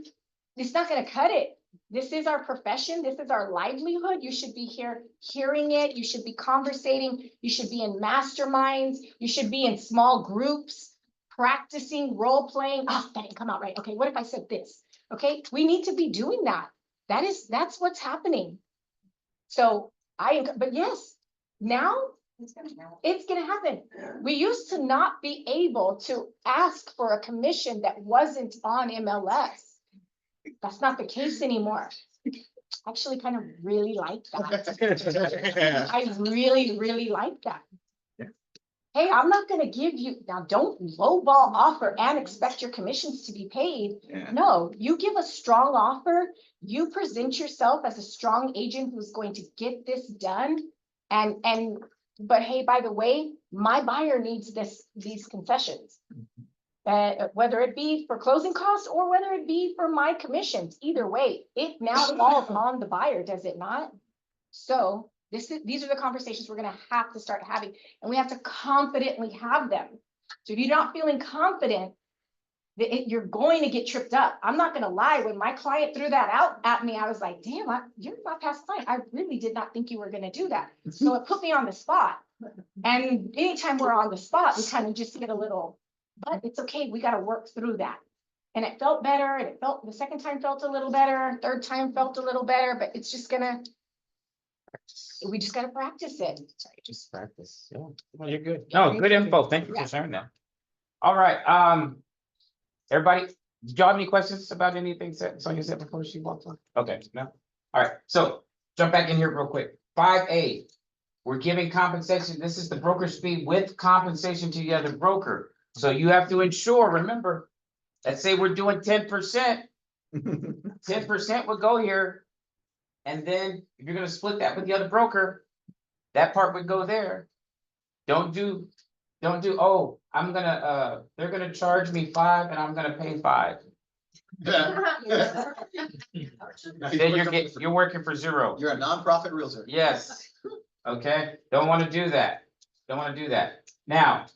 it's not gonna cut it. This is our profession, this is our livelihood, you should be here hearing it, you should be conversating, you should be in masterminds, you should be in small groups, practicing, role playing. Oh, that didn't come out right, okay, what if I said this? Okay, we need to be doing that. That's what's happening. So but yes, now it's gonna happen. We used to not be able to ask for a commission that wasn't on MLS. That's not the case anymore. I actually kind of really like that. I really, really like that. Hey, I'm not gonna give you, now don't lowball offer and expect your commissions to be paid. Yeah. No, you give a strong offer, you present yourself as a strong agent who's going to get this done. But hey, by the way, my buyer needs these concessions. Whether it be for closing costs or whether it be for my commissions, either way, it now falls on the buyer, does it not? So these are the conversations we're gonna have to start having, and we have to confidently have them. So if you're not feeling confident, you're going to get tripped up. I'm not gonna lie, when my client threw that out at me, I was like, damn, you're my past client. I really did not think you were gonna do that. So it put me on the spot. And anytime we're on the spot, we kind of just get a little, but it's okay, we gotta work through that. And it felt better, and the second time felt a little better, third time felt a little better, but it's just we just gotta practice it. Just practice. Yeah, well, you're good. No, good info. Thank you for sharing that. All right, everybody, did y'all have any questions about anything Sonia said before she walked on? Okay, no? All right, so jump back in here real quick. 5A, we're giving compensation. This is the broker's fee with compensation to the other broker. So you have to ensure, remember, let's say we're doing 10%, 10% would go here. And then if you're gonna split that with the other broker, that part would go there. Don't do, oh, they're gonna charge me 5 and I'm gonna pay 5. Then you're working for 0. You're a nonprofit realtor. Yes, okay, don't wanna do that. Don't wanna do that. Now,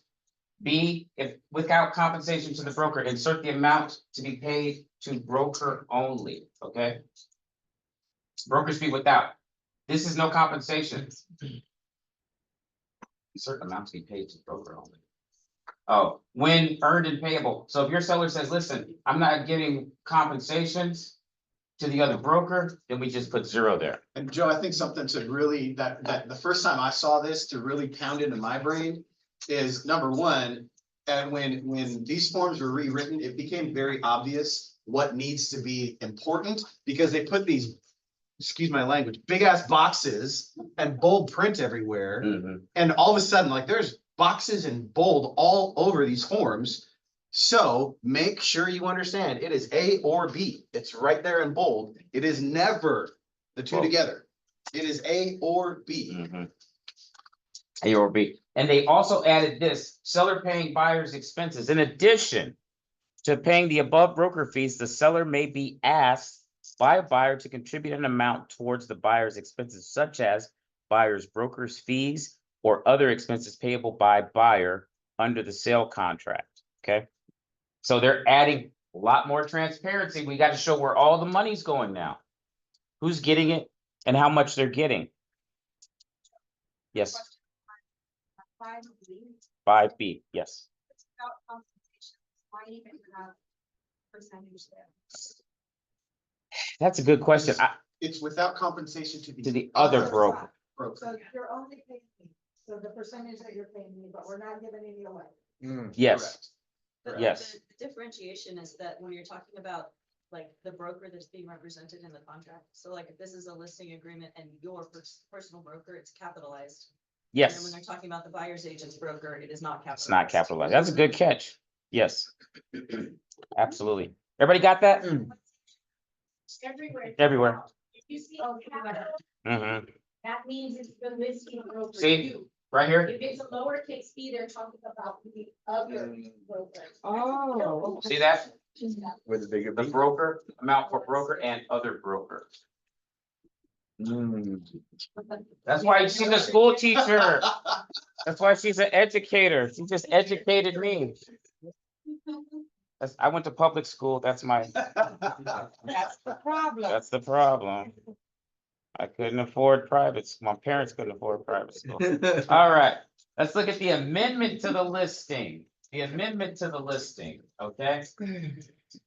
B, if without compensation to the broker, insert the amount to be paid to broker only, okay? Broker's fee without. This is no compensation. Certain amount to be paid to broker only. Oh, when earned and payable. So if your seller says, listen, I'm not giving compensations to the other broker, then we just put 0 there. And Joe, I think something to really, that the first time I saw this to really pound into my brain is number one, and when these forms were rewritten, it became very obvious what needs to be important, because they put these excuse my language, big ass boxes and bold print everywhere. Mhm. And all of a sudden, like there's boxes in bold all over these forms. So make sure you understand it is A or B. It's right there in bold. It is never the two Well- together. It is A or B. Mhm. A or B. And they also added this, seller paying buyer's expenses. In addition to paying the above broker fees, the seller may be asked by a buyer to contribute an amount towards the buyer's expenses, such as buyer's broker's fees or other expenses payable by buyer under the sale contract, okay? So they're adding a lot more transparency. We got to show where all the money's going now. Who's getting it and how much they're getting. Yes, 5B, yes. Without compensation, why even have percentage there? That's a good question. It's without compensation To the other broker. broker. So you're only paying me, so the percentage that you're paying me, but we're not giving any away. Yes, But yes. the differentiation is that when you're talking about like the broker that's being represented in the contract, so like if this is a listing agreement and your personal broker, it's capitalized. And then when Yes, they're talking about the buyer's agent's broker, it is not capitalized. it's not capitalized. That's a good catch. Yes. Absolutely. Everybody got that? Everywhere. Everywhere. If you see a capital, Mm-hmm. that means it's the listing broker. See? You. Right here? If it's a lowercase b, they're talking about the other broker. Oh. See that? With a bigger The B. broker, amount for broker and other broker. That's why she's a school teacher. That's why she's an educator. She just educated me. I went to public school. That's That's the problem. that's the problem. I couldn't afford private. My parents couldn't afford private school. All right, let's look at the amendment to the listing. The amendment to the listing, okay?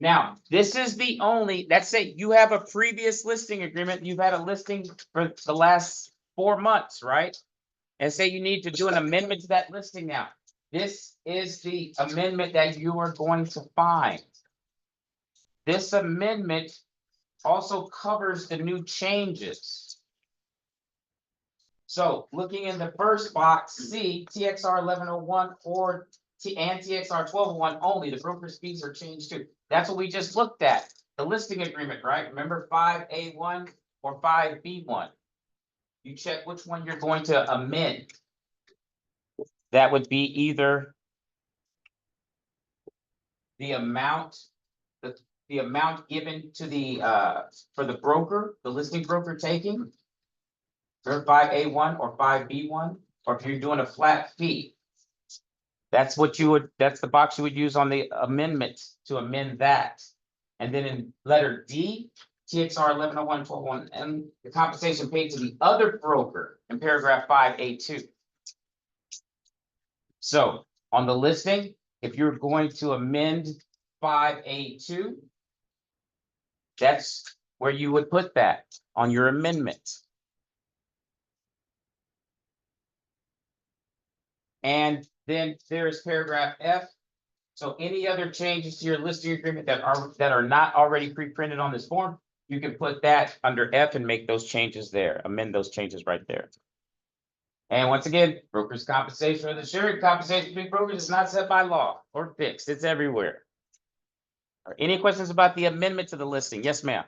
Now, this is the only, let's say you have a previous listing agreement, you've had a listing for the last 4 months, right? And say you need to do an amendment to that listing now. This is the amendment that you are going to find. This amendment also covers the new changes. So looking in the first box, C, TXR 1101 or TXR 1201 only, the broker's fees are changed too. That's what we just looked at, the listing agreement, right? Remember 5A1 or 5B1. You check which one you're going to amend. That would be either the amount, the amount given to the, for the broker, the listing broker taking. Or 5A1 or 5B1, or if you're doing a flat fee. That's what you would, that's the box you would use on the amendment to amend that. And then in letter D, TXR 1101, 1201, and the compensation paid to the other broker in paragraph 5A2. So on the listing, if you're going to amend 5A2, that's where you would put that on your amendment. And then there's paragraph F. So any other changes to your listing agreement that are not already pre-printed on this form, you can put that under F and make those changes there, amend those changes right there. And once again, broker's compensation or the shared compensation between brokers is not set by law or fixed. It's everywhere. Any questions about the amendment to the listing? Yes, ma'am.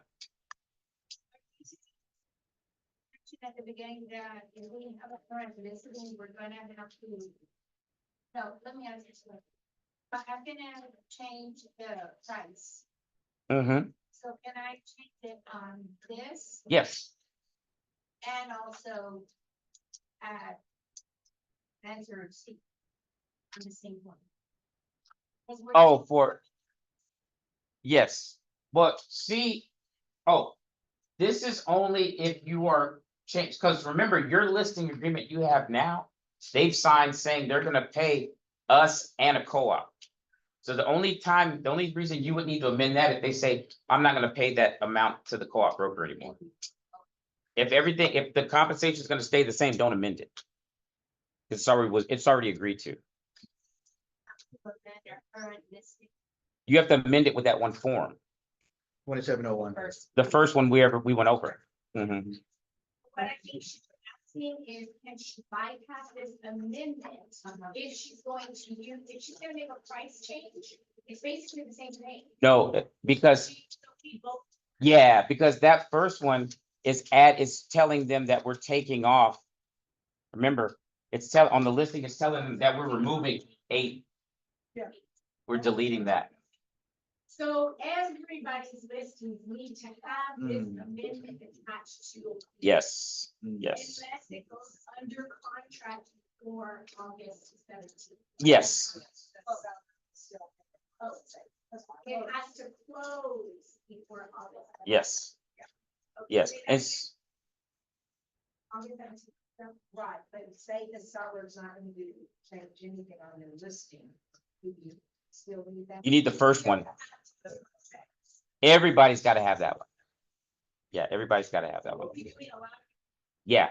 At the beginning that if we have a current listing, we're gonna have to. No, let me ask this one. But I'm gonna change the price. Mm-hmm. So can I change it on this Yes. and also add answer C on the same one? 'Cause we're- Oh, yes. But see, oh, this is only if you are changed, because remember, your listing agreement you have now, they've signed saying they're gonna pay us and a co-op. So the only reason you would need to amend that if they say, I'm not gonna pay that amount to the co-op broker anymore. If the compensation is gonna stay the same, don't amend it. It's already agreed to. But then their current listing You have to amend it with that one form, 2701. first. the first one we went over. Mhm. What I think she's asking is, can she bypass this amendment if she's going to use, if she's gonna make a price change? It's basically the same thing. No, because, She still need both. yeah, because that first one is telling them that we're taking off. Remember, on the listing, it's telling them that we're removing 8. Yeah. We're deleting that. So everybody's listings need to have this amendment attached to. it. Yes, yes, Unless it goes under contract for August 17th. yes, Oh, it has to close before August. yes, Okay, yes. say that It's, August 17th. Right, but say the seller's not gonna do, change anything on their listing. Do you still need that? you need the first one. Everybody's got to have that one. Yeah, everybody's got to have that one. Yeah.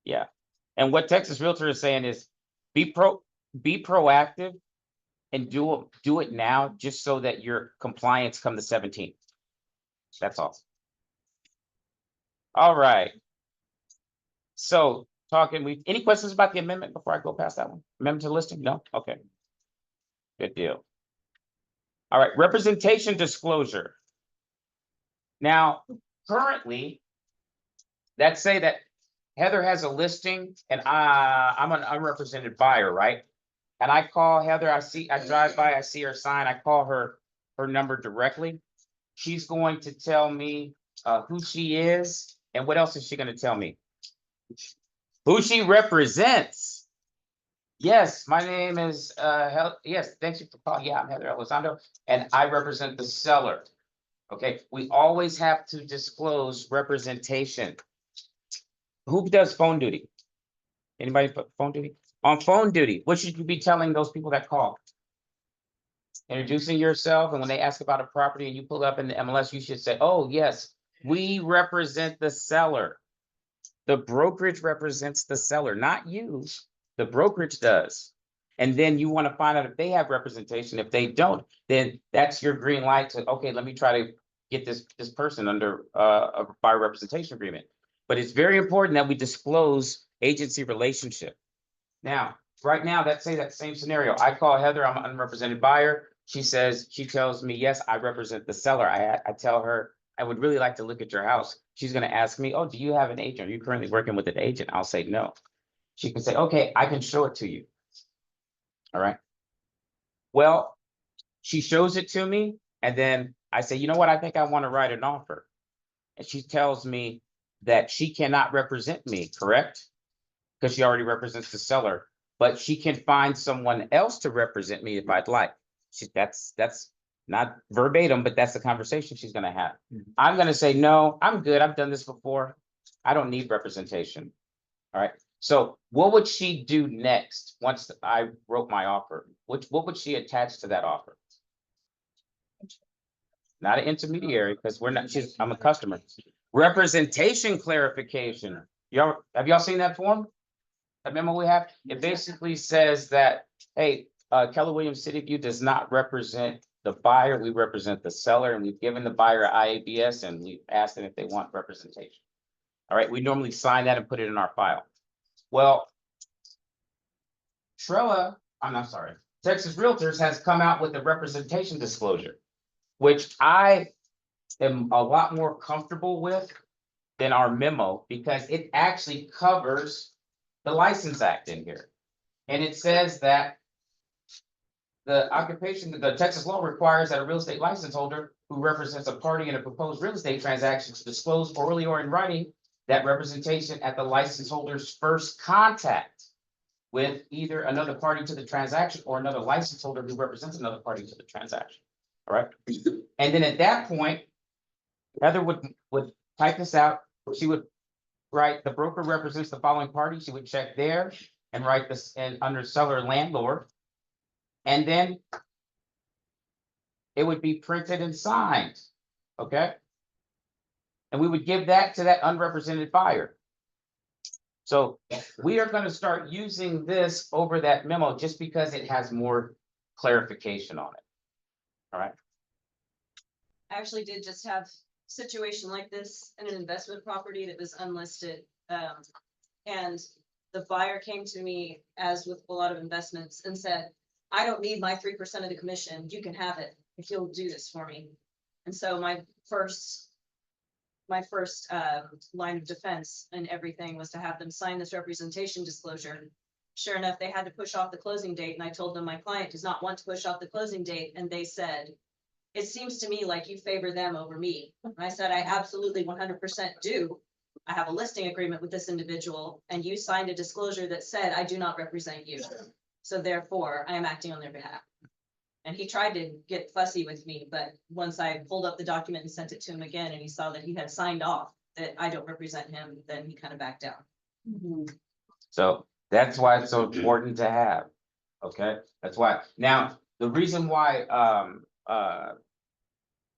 Yeah. And what Texas Realtor is saying is be proactive and do it now just so that your compliance come the 17th. That's all. All right. So any questions about the amendment before I go past that one? Amendment to the listing? No? Okay. Good deal. All right, representation disclosure. Now, currently, let's say that Heather has a listing and I'm an unrepresented buyer, right? And I call Heather, I drive by, I see her sign, I call her number directly. She's going to tell me who she is and what else is she going to tell me? Who she represents. Yes, my name is yes, thank you for calling. Yeah, I'm Heather Elizondo and I represent the seller. Okay, we always have to disclose representation. Who does phone duty? Anybody put phone duty? On phone duty, what should you be telling those people that call? Introducing yourself, and when they ask about a property and you pull up in the MLS, you should say, oh, yes, we represent the seller. The brokerage represents the seller, not you. The brokerage does. And then you want to find out if they have representation. If they don't, then that's your green light to, okay, let me try to get this person under a buyer representation agreement. But it's very important that we disclose agency relationship. Now, right now, let's say that same scenario. I call Heather, I'm an unrepresented buyer. She tells me, yes, I represent the seller. I tell her, I would really like to look at your house. She's going to ask me, oh, do you have an agent? Are you currently working with an agent? I'll say no. She can say, okay, I can show it to you. All right. Well, she shows it to me. And then I say, you know what? I think I want to write an offer. And she tells me that she cannot represent me, correct? Because she already represents the seller, but she can find someone else to represent me if I'd like. That's not verbatim, but that's the conversation she's gonna have. I'm gonna say, no, I'm good. I've done this before. I don't need representation. All right. So what would she do next once I wrote my offer? What would she attach to that offer? Not an intermediary, because I'm a customer. Representation clarification. Have y'all seen that form? That memo we have? It basically says that, hey, Keller Williams City View does not represent the buyer. We represent the seller, and we've given the buyer IABS and we've asked them if they want representation. All right, we normally sign that and put it in our file. Well, Texas Realtors has come out with a representation disclosure, which I am a lot more comfortable with than our memo because it actually covers the License Act in here. And it says that the Texas law requires that a real estate license holder who represents a party in a proposed real estate transaction to disclose orally or in writing that representation at the license holder's first contact with either another party to the transaction or another license holder who represents another party to the transaction. All right. And then at that point, Heather would type this out. She would write, the broker represents the following party. She would check there and write this and under seller landlord. And then it would be printed and signed. Okay. And we would give that to that unrepresented buyer. So we are going to start using this over that memo just because it has more clarification on it. All right. I actually did just have situation like this in an investment property that was unlisted. And the buyer came to me, as with a lot of investments, and said, I don't need my 3% of the commission. You can have it if you'll do this for me. And so my first line of defense and everything was to have them sign this representation disclosure. Sure enough, they had to push off the closing date, and I told them my client does not want to push off the closing date, and they said, it seems to me like you favor them over me. And I said, I absolutely 100% do. I have a listing agreement with this individual, and you signed a disclosure that said I do not represent you. So therefore, I am acting on their behalf. And he tried to get fussy with me, but once I pulled up the document and sent it to him again, and he saw that he had signed off that I don't represent him, then he kind of backed down. So that's why it's so important to have, okay? That's why. Now, the reason why,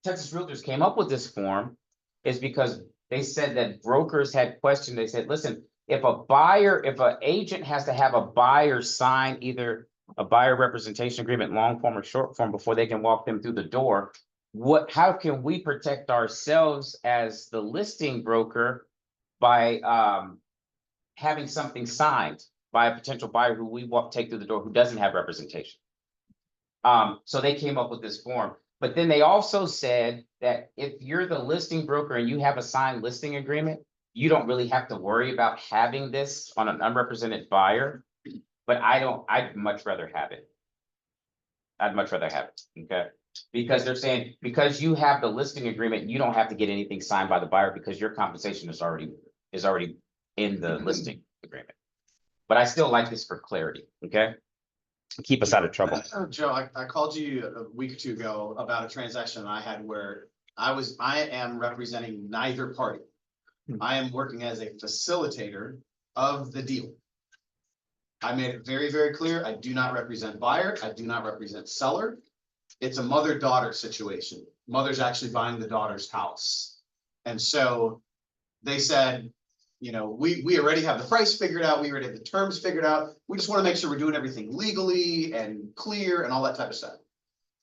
Texas Realtors came up with this form is because they said that brokers had questioned, they said, listen, if an agent has to have a buyer sign either a buyer representation agreement, long form or short form, before they can walk them through the door, how can we protect ourselves as the listing broker by, having something signed by a potential buyer who we take through the door who doesn't have representation? So they came up with this form. But then they also said that if you're the listing broker and you have a signed listing agreement, you don't really have to worry about having this on an unrepresented buyer. But I'd much rather have it. I'd much rather have it, okay? Because they're saying, because you have the listing agreement, you don't have to get anything signed by the buyer because your compensation is already in the listing agreement. But I still like this for clarity, okay? Keep us out of trouble. Joe, I called you a week or two ago about a transaction I had where I am representing neither party. I am working as a facilitator of the deal. I made it very, very clear. I do not represent buyer. I do not represent seller. It's a mother-daughter situation. Mother's actually buying the daughter's house. And so they said, you know, we already have the price figured out. We already have the terms figured out. We just want to make sure we're doing everything legally and clear and all that type of stuff.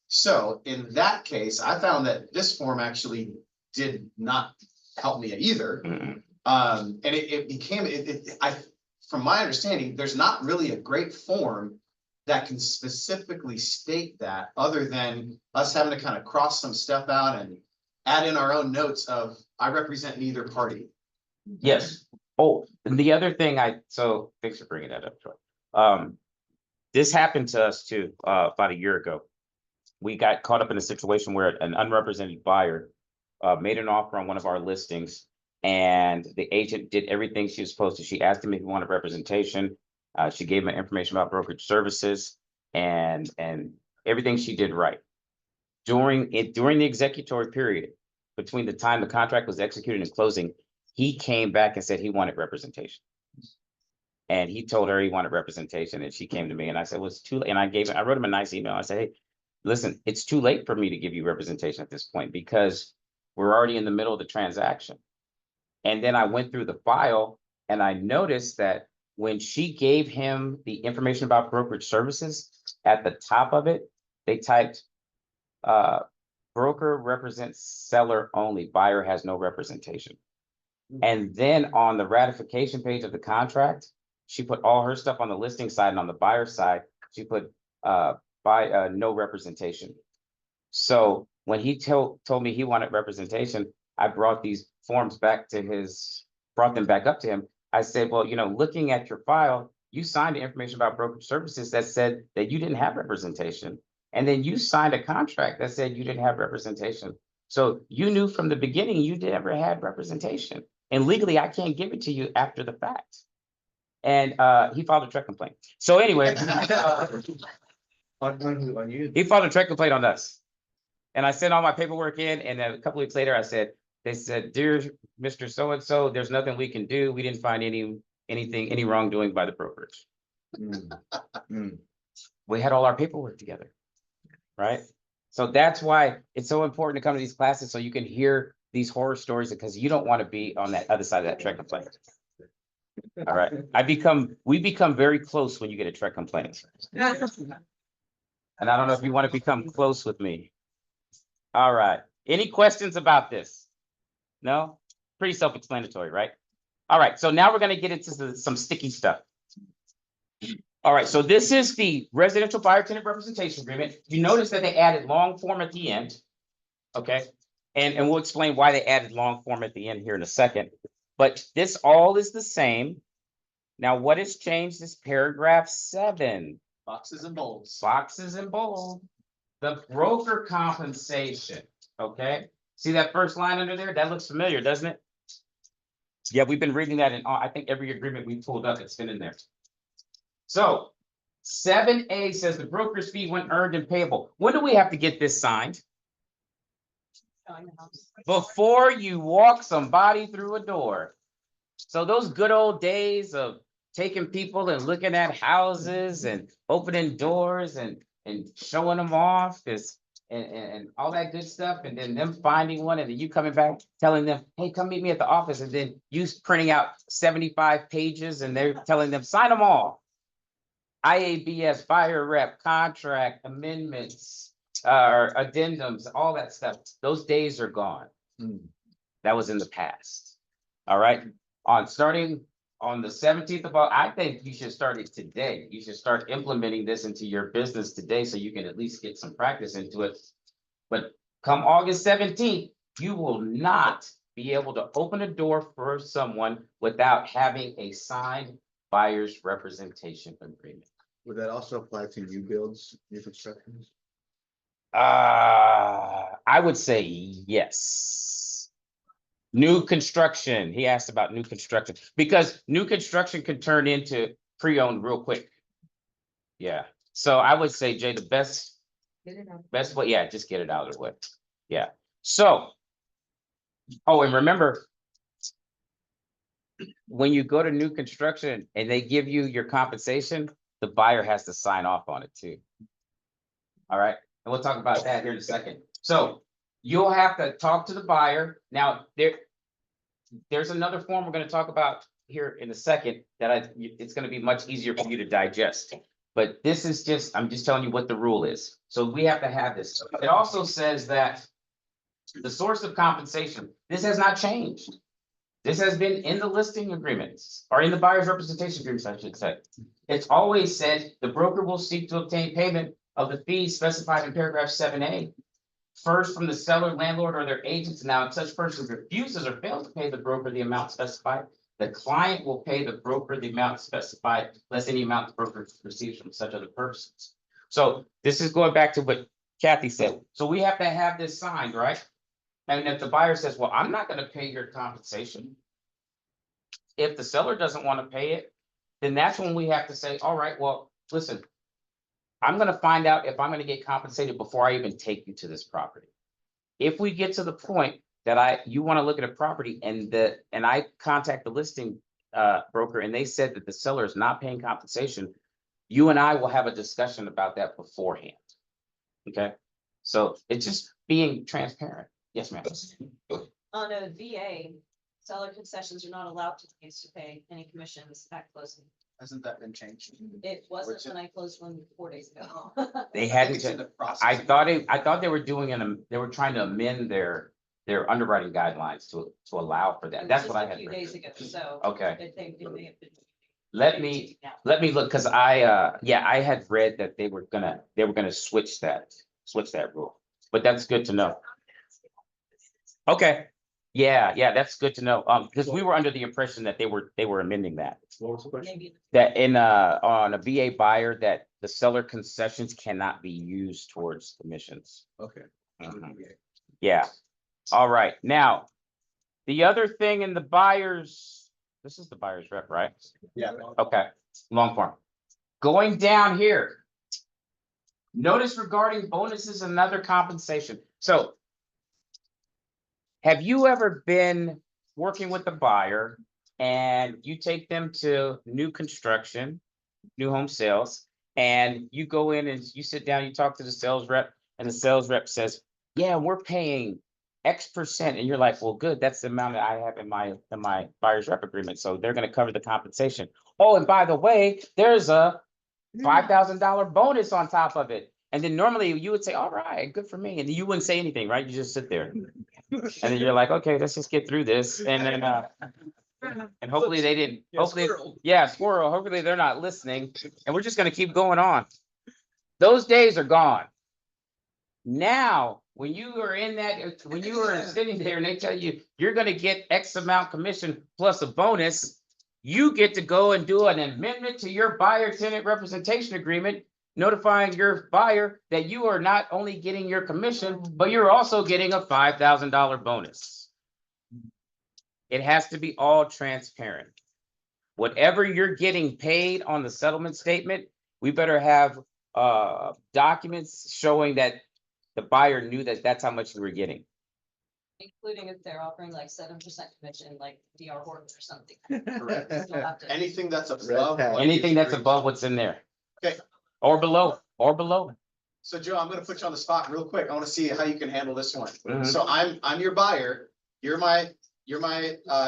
So in that case, I found that this form actually did not help me either. And it became, from my understanding, there's not really a great form that can specifically state that, other than us having to kind of cross some stuff out and add in our own notes of, I represent neither party. Yes. Oh, and the other thing so thanks for bringing that up, Troy. This happened to us too, about a year ago. We got caught up in a situation where an unrepresented buyer made an offer on one of our listings, and the agent did everything she was supposed to. She asked him if he wanted representation. She gave him information about brokerage services and everything she did right. During the executory period, between the time the contract was executed and closing, he came back and said he wanted representation. And he told her he wanted representation, and she came to me and I said, well, it's too late. And I wrote him a nice email. I said, hey, listen, it's too late for me to give you representation at this point because we're already in the middle of the transaction. And then I went through the file and I noticed that when she gave him the information about brokerage services, at the top of it, they typed, broker represents seller only, buyer has no representation. And then on the ratification page of the contract, she put all her stuff on the listing side, and on the buyer side, she put no representation. So when he told me he wanted representation, I brought these forms brought them back up to him. I said, well, you know, looking at your file, you signed the information about brokerage services that said that you didn't have representation. And then you signed a contract that said you didn't have representation. So you knew from the beginning you never had representation. And legally, I can't give it to you after the fact. And he filed a trek complaint. So anyway, On you. he filed a trek complaint on us. And I sent all my paperwork in, and then a couple weeks later, they said, dear Mr. So-and-so, there's nothing we can do. We didn't find any wrongdoing by the brokerage. We had all our paperwork together, right? So that's why it's so important to come to these classes so you can hear these horror stories, because you don't want to be on that other side of that trek complaint. All right. We become very close when you get a trek complaint. And I don't know if you want to become close with me. All right. Any questions about this? No? Pretty self-explanatory, right? All right, so now we're gonna get into some sticky stuff. All right, so this is the residential buyer tenant representation agreement. You notice that they added long form at the end. Okay, and we'll explain why they added long form at the end here in a second. But this all is the same. Now, what has changed is paragraph 7. Boxes and bowls. Boxes and bold. The broker compensation, okay? See that first line under there? That looks familiar, doesn't it? Yeah, we've been reading that in, I think every agreement we pulled up, it's been in there. So 7A says the broker's fee when earned and payable. When do we have to get this signed? Before you walk somebody through a door. So those good old days of taking people and looking at houses and opening doors and showing them off is and all that good stuff, and then them finding one and then you coming back telling them, hey, come meet me at the office, and then you printing out 75 pages and they're telling them, sign them all. IABS, buyer rep, contract, amendments, addendums, all that stuff. Those days are gone. That was in the past. All right, starting on the 17th of August, I think you should start it today. You should start implementing this into your business today so you can at least get some practice into it. But come August 17th, you will not be able to open a door for someone without having a signed buyer's representation agreement. Would that also apply to new builds, new constructions? I would say yes. New construction, he asked about new construction, because new construction can turn into pre-owned real quick. Yeah, so I would say, Jay, the best way, yeah, just get it out of the way. Yeah, so. Oh, and remember, when you go to new construction and they give you your compensation, the buyer has to sign off on it too. All right, and we'll talk about that here in a second. So you'll have to talk to the buyer. Now, there's another form we're going to talk about here in a second that it's going to be much easier for you to digest. But this is just, I'm just telling you what the rule is. So we have to have this. It also says that the source of compensation, this has not changed. This has been in the listing agreements, or in the buyer's representation agreements, I should say. It's always said the broker will seek to obtain payment of the fees specified in paragraph 7A. First, from the seller, landlord, or their agents. Now, if such person refuses or fails to pay the broker the amount specified, the client will pay the broker the amount specified, less any amount the broker receives from such other persons. So this is going back to what Kathy said. So we have to have this signed, right? And if the buyer says, well, I'm not going to pay your compensation, if the seller doesn't want to pay it, then that's when we have to say, all right, well, listen, I'm going to find out if I'm going to get compensated before I even take you to this property. If we get to the point that you want to look at a property and I contact the listing broker and they said that the seller is not paying compensation, you and I will have a discussion about that beforehand. Okay, so it's just being transparent. Yes, ma'am. On a VA, seller concessions are not allowed to be used to pay any commissions at closing. Hasn't that been changed? It wasn't when I closed one 4 days ago. They I had think it's in to. the process. I thought they were they were trying to amend their underwriting guidelines to allow for that. It was That's just what I a had few read. days ago, so. Okay. It may have been. Let me look, because I had read that they were gonna switch that rule, but that's good to know. Okay, yeah, that's good to know. Because we were under the impression that they were amending that. What was the question? Maybe. That on a VA buyer, that the seller concessions cannot be used towards commissions. Okay. Yeah, all right, now, the other thing in the buyers, this is the buyer's rep, right? Yeah. Okay, long form. Going down here. Notice regarding bonuses and other compensation. So have you ever been working with a buyer and you take them to new construction, new home sales, and you go in and you sit down, you talk to the sales rep, and the sales rep says, yeah, we're paying X%, and you're like, well, good, that's the amount that I have in my buyer's rep agreement, so they're gonna cover the compensation. Oh, and by the way, there's a $5,000 bonus on top of it. And then normally you would say, all right, good for me, and you wouldn't say anything, right? You just sit there. And then you're like, okay, let's just get through this, and then, and hopefully they didn't, hopefully, yeah, squirrel, hopefully they're not listening, and we're just gonna keep going on. Those days are gone. Now, when you are in that, when you are sitting there and they tell you, you're gonna get X amount commission plus a bonus, you get to go and do an amendment to your buyer tenant representation agreement, notifying your buyer that you are not only getting your commission, but you're also getting a $5,000 bonus. It has to be all transparent. Whatever you're getting paid on the settlement statement, we better have documents showing that the buyer knew that that's how much you were getting. Including if they're offering like 7% commission, like DR Horton or something. Correct. Still have to- Anything that's above. tag. what Anything is that's agreed. above what's in there. Okay. Or below, or below. So Joe, I'm gonna put you on the spot real quick. I wanna see how you can handle this one. Mhm. So I'm your buyer, you're my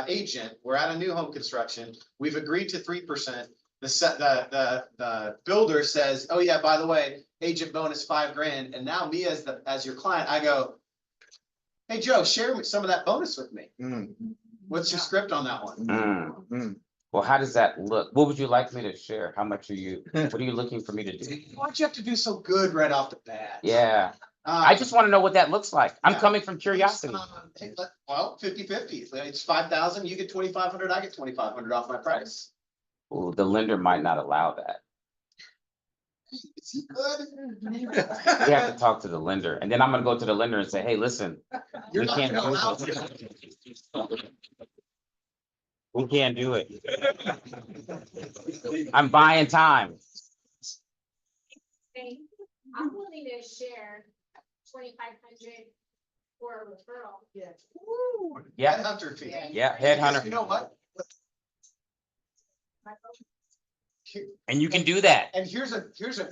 agent, we're at a new home construction, we've agreed to 3%. The builder says, oh yeah, by the way, agent bonus $5,000, and now me as your client, I go, hey Joe, share some of that bonus with me. Mm, What's your script on that one? mm. Well, how does that look? What would you like me to share? How much are you, what are you looking for me to do? Why'd you have to do so good right off the bat? Yeah, I just want to know what that looks like. I'm Yeah. coming from curiosity. Well, 50-50. It's 5,000, you get 2,500, I get 2,500 off my price. Ooh, the lender might not allow that. Is he good? We have to talk to the lender, and then I'm gonna go to the lender and say, hey, listen, You're we not can't gonna do allow it. We can't do it. I'm buying time. Hey, I'm willing to share 2,500 for a referral. Yes. Yeah, Headhunter fee. yeah, You headhunter, know what? and you can do that. And here's a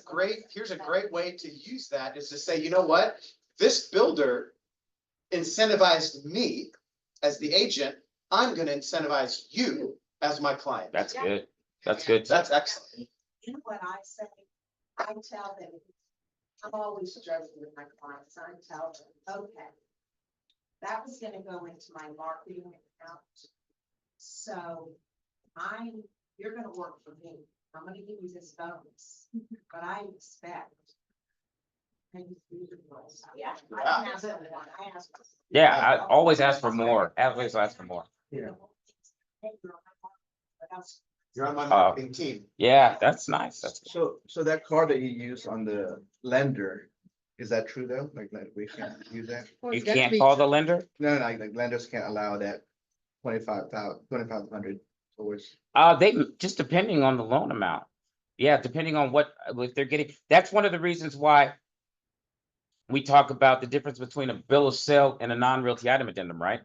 great way to use that is to say, you know what? This builder incentivized me as the agent. I'm gonna incentivize you as my client. That's good. That's good. That's excellent. You know what I say? I tell them, I'm always joking with my clients, I tell them, okay. That was gonna go into my marketing account. So you're gonna work for me, I'm gonna give you this bonus, but I expect. And you do the bonus. Yeah. I don't ask for one, I ask. Yeah, I always ask for more. Always ask for more. You're on my marketing team. Yeah, that's nice. That's So that card that you use on the lender, is that true though? Like that we can't use that? you can't call the lender. No, like lenders can't allow that 2,500 towards. They just depending on the loan amount. Yeah, depending on what they're getting. That's one of the reasons why we talk about the difference between a bill of sale and a non-realty item addendum, right?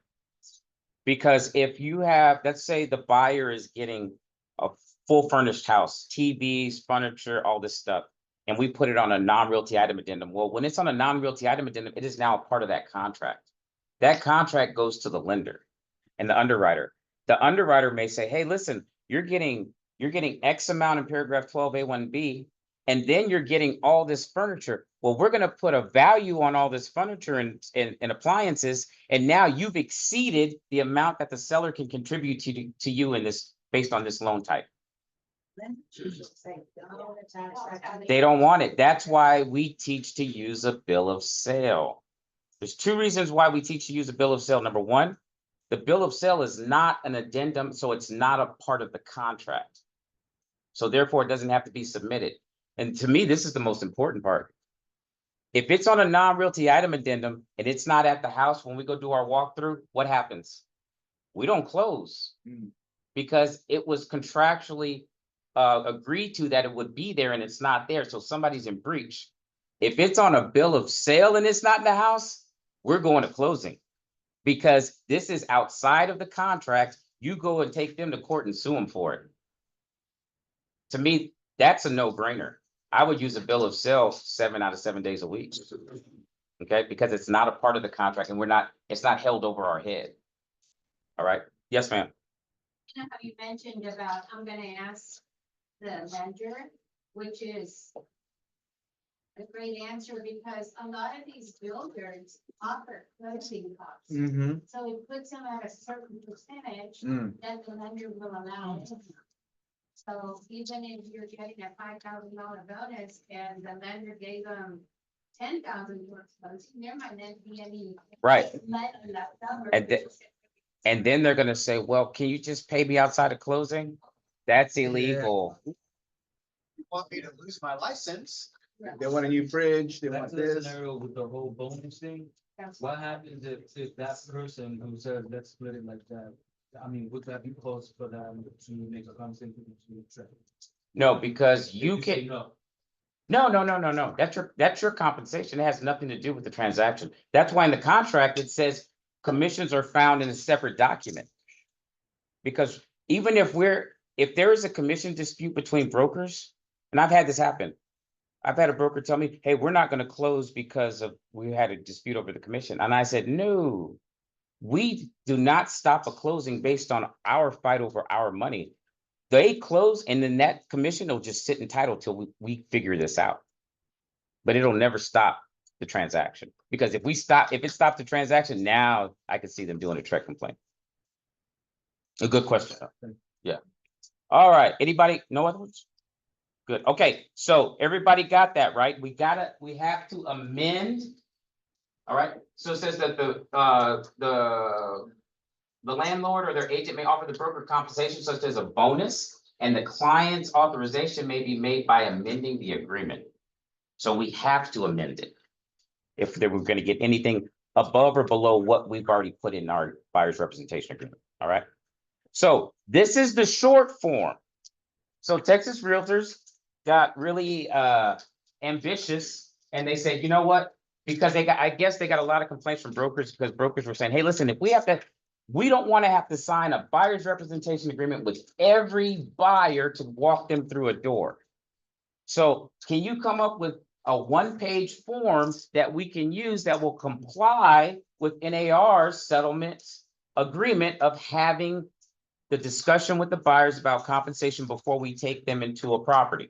Because if you have, let's say the buyer is getting a full furnished house, TVs, furniture, all this stuff, and we put it on a non-realty item addendum. Well, when it's on a non-realty item addendum, it is now a part of that contract. That contract goes to the lender and the underwriter. The underwriter may say, hey, listen, you're getting X amount in paragraph 12A1B, and then you're getting all this furniture. Well, we're gonna put a value on all this furniture and appliances, and now you've exceeded the amount that the seller can contribute to you in this, based on this loan type. They don't want it. That's why we teach to use a bill of sale. There's two reasons why we teach to use a bill of sale. Number one, the bill of sale is not an addendum, so it's not a part of the contract. So therefore, it doesn't have to be submitted. And to me, this is the most important part. If it's on a non-realty item addendum and it's not at the house when we go do our walkthrough, what happens? We don't close because it was contractually agreed to that it would be there and it's not there. So somebody's in breach. If it's on a bill of sale and it's not in the house, we're going to closing because this is outside of the contract. You go and take them to court and sue them for it. To me, that's a no-brainer. I would use a bill of sale 7 out of 7 days a week. Okay, because it's not a part of the contract and it's not held over our head. All right, yes, ma'am. You know how you mentioned about, I'm gonna ask the lender, which is a great answer because a lot of these builders offer closing costs. Mm-hmm. So it puts them at a certain percentage Mm. that the lender will allow. So even if you're getting a $5,000 bonus and the lender gave them 10,000 towards closing, there might not be any. Right. Left over. And then they're gonna say, well, can you just pay me outside of closing? That's illegal. You want me to lose my license? They want a new fridge, they Back want to the this. scenario with the whole bonus thing, That's- what happens if that person who said, let's split it like that? I mean, would that be close for them to make a conversation to trip? No, because you If say can, no. no. That's your compensation. It has nothing to do with the transaction. That's why in the contract, it says commissions are found in a separate document. Because even if there is a commission dispute between brokers, and I've had this happen. I've had a broker tell me, hey, we're not gonna close because we had a dispute over the commission. And I said, no. We do not stop a closing based on our fight over our money. They close and then that commission will just sit entitled till we figure this out. But it'll never stop the transaction. Because if it stopped the transaction, now I could see them doing a check complaint. A good question. Yeah. All right, anybody, no other ones? Good, okay, so everybody got that, right? We have to amend. All right, so it says that the landlord or their agent may offer the broker compensation such as a bonus, and the client's authorization may be made by amending the agreement. So we have to amend it if they were gonna get anything above or below what we've already put in our buyer's representation agreement, all right? So this is the short form. So Texas Realtors got really ambitious and they said, you know what? Because I guess they got a lot of complaints from brokers because brokers were saying, hey, listen, if we don't want to have to sign a buyer's representation agreement with every buyer to walk them through a door. So can you come up with a one-page form that we can use that will comply with NAR's settlement agreement of having the discussion with the buyers about compensation before we take them into a property?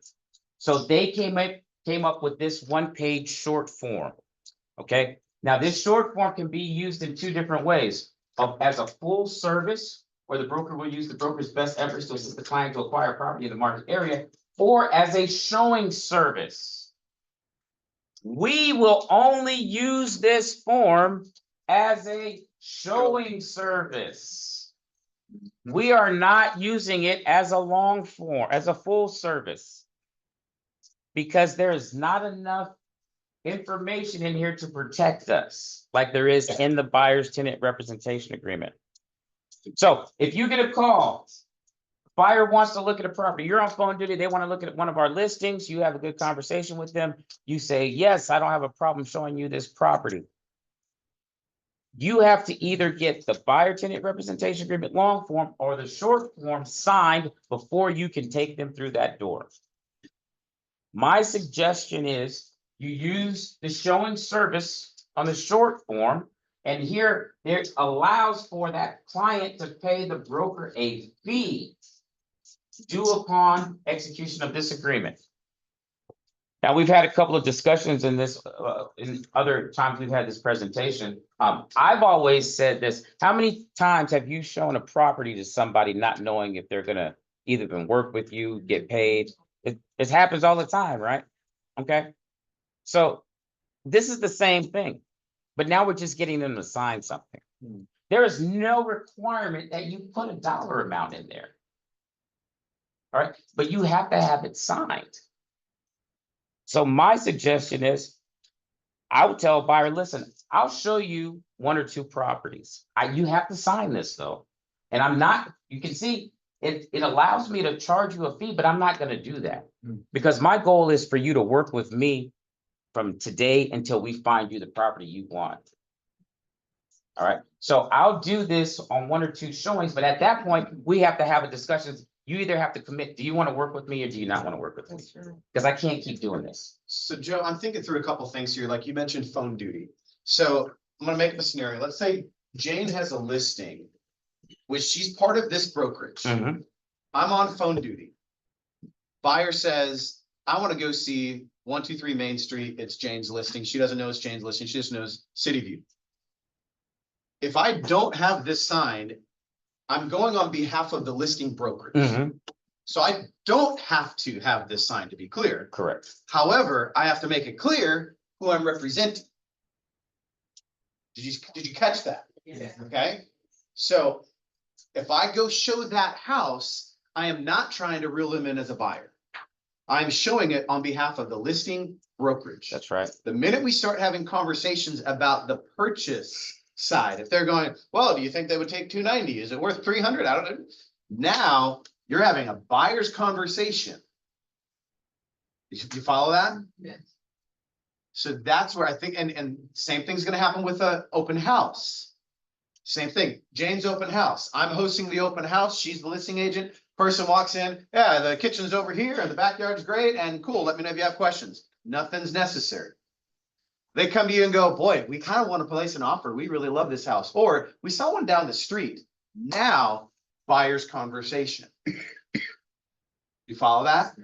So they came up with this one-page short form. Okay, now this short form can be used in two different ways. As a full service, where the broker will use the broker's best efforts to assist the client to acquire property in the market area, or as a showing service. We will only use this form as a showing service. We are not using it as a long form, as a full service. Because there is not enough information in here to protect us, like there is in the buyer's tenant representation agreement. So if you get a call, buyer wants to look at a property, you're on phone duty, they want to look at one of our listings, you have a good conversation with them, you say, yes, I don't have a problem showing you this property. You have to either get the buyer tenant representation agreement long form or the short form signed before you can take them through that door. My suggestion is you use the showing service on the short form, and here it allows for that client to pay the broker a fee due upon execution of this agreement. Now, we've had a couple of discussions in this, in other times we've had this presentation. I've always said this, how many times have you shown a property to somebody not knowing if they're gonna either can work with you, get paid? It happens all the time, right? Okay, so this is the same thing, but now we're just getting them to sign something. There is no requirement that you put a dollar amount in there. All right, but you have to have it signed. So my suggestion is, I would tell a buyer, listen, I'll show you one or two properties. You have to sign this though. And I'm not, you can see, it allows me to charge you a fee, but I'm not gonna do that. Because my goal is for you to work with me from today until we find you the property you want. All right, so I'll do this on one or two showings, but at that point, we have to have a discussion. You either have to commit, do you want to work with me or do you not want to work with me? Because I can't keep doing this. So Joe, I'm thinking through a couple things here, like you mentioned phone duty. So I'm gonna make up a scenario. Let's say Jane has a listing, which she's part of this brokerage. Mhm. I'm on phone duty. Buyer says, I want to go see 123 Main Street, it's Jane's listing. She doesn't know it's Jane's listing. She just knows City View. If I don't have this signed, I'm going on behalf of the listing brokerage. Mhm, So I don't have to have this signed, to be clear. correct. However, I have to make it clear who I'm representing. Did you catch that? Yeah. Okay, so if I go show that house, I am not trying to reel them in as a buyer. I'm showing it on behalf of the listing brokerage. That's right. The minute we start having conversations about the purchase side, if they're going, well, do you think they would take 290? Is it worth 300? I don't know. Now you're having a buyer's conversation. You follow that? Yes. So that's where I think, and same thing's gonna happen with a open house. Same thing, Jane's open house. I'm hosting the open house. She's the listing agent. Person walks in, yeah, the kitchen's over here and the backyard's great and cool. Let me know if you have questions. Nothing's necessary. They come to you and go, boy, we kind of want to place an offer. We really love this house. Or we saw one down the street. Now, buyer's conversation. You follow that?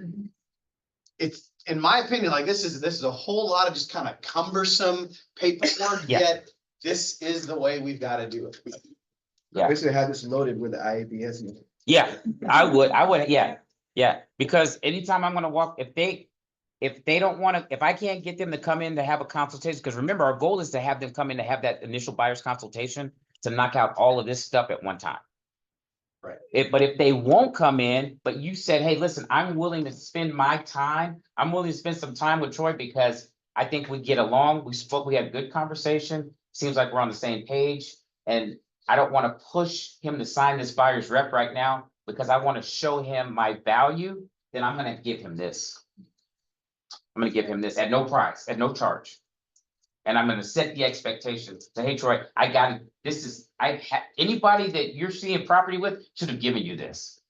It's, in my opinion, like this is a whole lot of just kind of cumbersome paperwork, Yeah. yet this is the way we've got to do it. Yeah. Basically have this loaded with the IABS. Yeah, I would, yeah, because anytime I'm gonna walk, if they don't wanna, if I can't get them to come in to have a consultation, because remember, our goal is to have them come in to have that initial buyer's consultation to knock out all of this stuff at one time. Right. But if they won't come in, but you said, hey, listen, I'm willing to spend my time, I'm willing to spend some time with Troy because I think we get along, we had a good conversation, seems like we're on the same page, and I don't want to push him to sign this buyer's rep right now because I want to show him my value, then I'm gonna give him this. I'm gonna give him this at no price, at no charge. And I'm gonna set the expectations. Say, hey, Troy, I got it. This is, anybody that you're seeing property with should have given you this.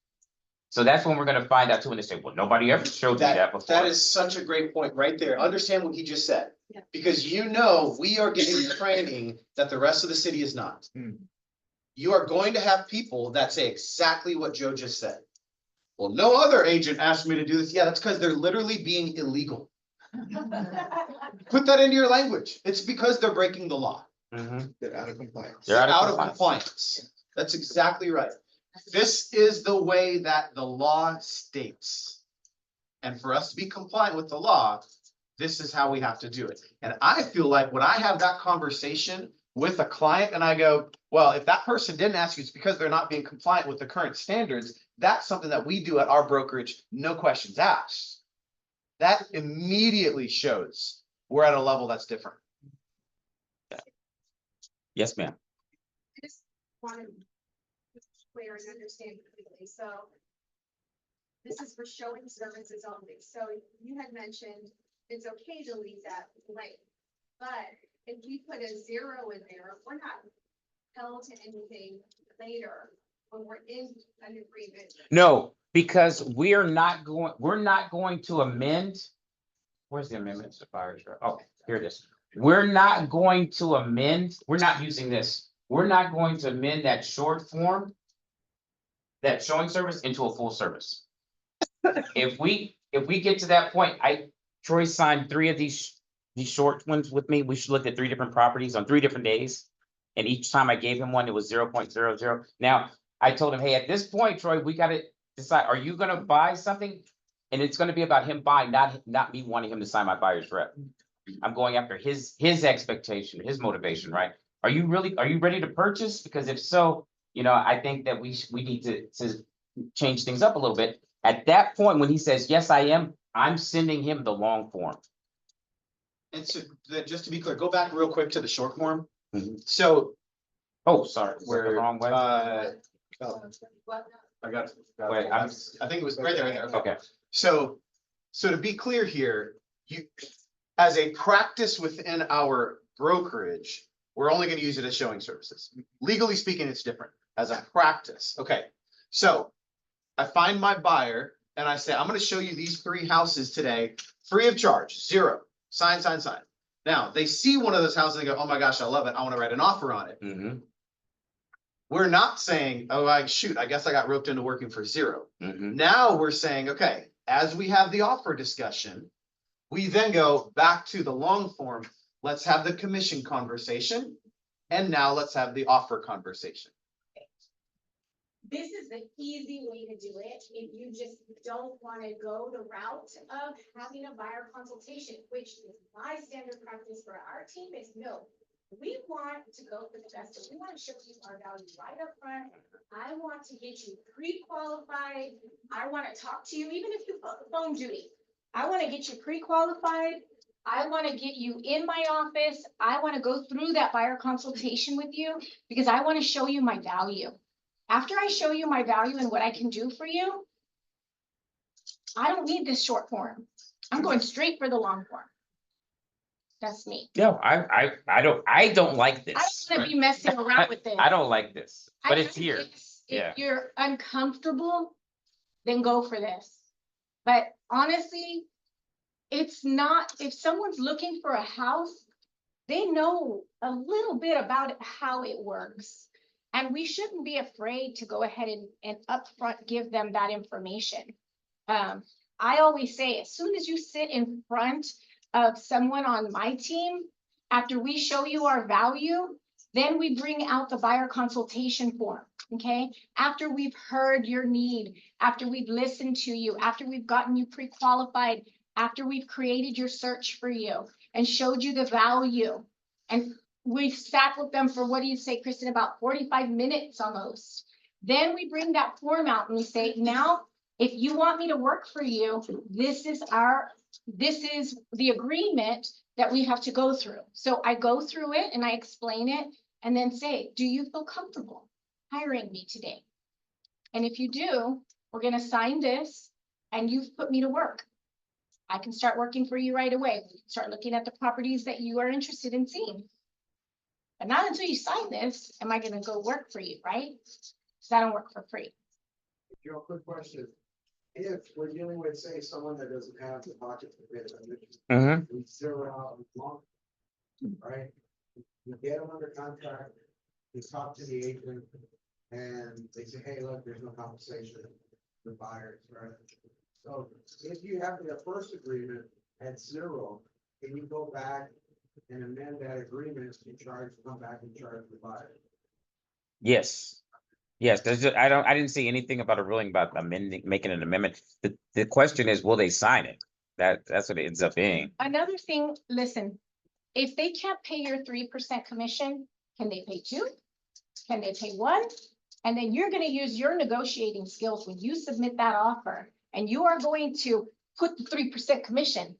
So that's when we're gonna find out too, and they say, well, nobody ever showed me that before. That is such a great point right there. Understand what he just said. Yeah. Because you know, we are getting training that the rest of the city is not. You are going to have people that say exactly what Joe just said. Well, no other agent asked me to do this. Yeah, that's because they're literally being illegal. Put that into your language. It's because they're breaking the law. Mhm. They're out of compliance. They're They're out of compliance. That's exactly right. This is the way that the law states. And for us to be compliant with the law, this is how we have to do it. And I feel like when I have that conversation with a client and I go, well, if that person didn't ask you, it's because they're not being compliant with the current standards. That's something that we do at our brokerage, no questions asked. That immediately shows we're at a level that's different. Yes, ma'am. I just wanted to clear and understand completely, so. This is for showing services only, so you had mentioned it's okay to leave that blank. But if we put a 0 in there, we're not held to anything later when we're in an agreement. No, because we're not going to amend. Where's the amendment to buyer's rep? Oh, here it is. We're not going to amend, we're not using this. We're not going to amend that short form, that showing service into a full service. If we get to that point, Troy signed 3 of these short ones with me. We should look at 3 different properties on 3 different days. And each time I gave him one, it was 0.00. Now, I told him, hey, at this point, Troy, we gotta decide, are you gonna buy something? And it's gonna be about him buying, not me wanting him to sign my buyer's rep. I'm going after his expectation, his motivation, right? Are you ready to purchase? Because if so, I think that we need to change things up a little bit. At that point, when he says, yes, I am, I'm sending him the long form. And so just to be clear, go back real quick to the short form. Mhm. So Oh, sorry, is that the where, wrong way? I got. Wait, I think it was right there, okay. Okay, So to be clear here, as a practice within our brokerage, we're only gonna use it as showing services. Legally speaking, it's different as a practice. Okay, so I find my buyer and I say, I'm gonna show you these 3 houses today, free of charge, 0, sign. Now, they see one of those houses and they go, oh my gosh, I love it. I wanna write an offer on it. mm-hmm, We're not saying, oh, I guess I got roped into working for 0. mm-hmm, Now we're saying, okay, as we have the offer discussion, We then go back to the long form. Let's have the commission conversation. And now let's have the offer conversation. This is the easy way to do it if you just don't want to go the route of having a buyer consultation, which is my standard practice for our team is no. We want to go for the best, and we want to show you our value right up front. I want to get you pre-qualified. I want to talk to you, even if you phone duty. I want to get you pre-qualified. I want to get you in my office. I want to go through that buyer consultation with you because I want to show you my value. After I show you my value and what I can do for you, I don't need this short form. I'm going straight for the long form. That's me. No, I don't like this. I don't want to be messing around with this. I don't like this, but it's I here. think Yeah. If you're uncomfortable, then go for this. But honestly, it's not, if someone's looking for a house, they know a little bit about it, how it works. And we shouldn't be afraid to go ahead and upfront give them that information. I always say, as soon as you sit in front of someone on my team, after we show you our value, then we bring out the buyer consultation form, okay? After we've heard your need, after we've listened to you, after we've gotten you pre-qualified, after we've created your search for you and showed you the value. And we've sat with them for, what do you say, Kristen, about 45 minutes almost. Then we bring that form out and we say, now, if you want me to work for you, this is the agreement that we have to go through. So I go through it and I explain it and then say, do you feel comfortable hiring me today? And if you do, we're going to sign this and you've put me to work. I can start working for you right away. We can start looking at the properties that you are interested in seeing. But not until you sign this, am I going to go work for you, right? Because I don't work for free. Joe, quick question. If we're dealing with, say, someone that doesn't have the pocket to pay the we zero out a month, right? You get them under contract, you talk to the agent, and they say, hey, look, there's no compensation for buyers, right? So if you have the first agreement at zero, can you go back and amend that agreement to come back and charge the buyer? Yes. Yes, I didn't see anything about a ruling about making an amendment. The question is, will they sign it? That's what it ends up being. Another thing, listen, if they can't pay your 3% commission, can they pay 2? Can they pay 1? And then you're going to use your negotiating skills when you submit that offer, and you are going to put the 3% commission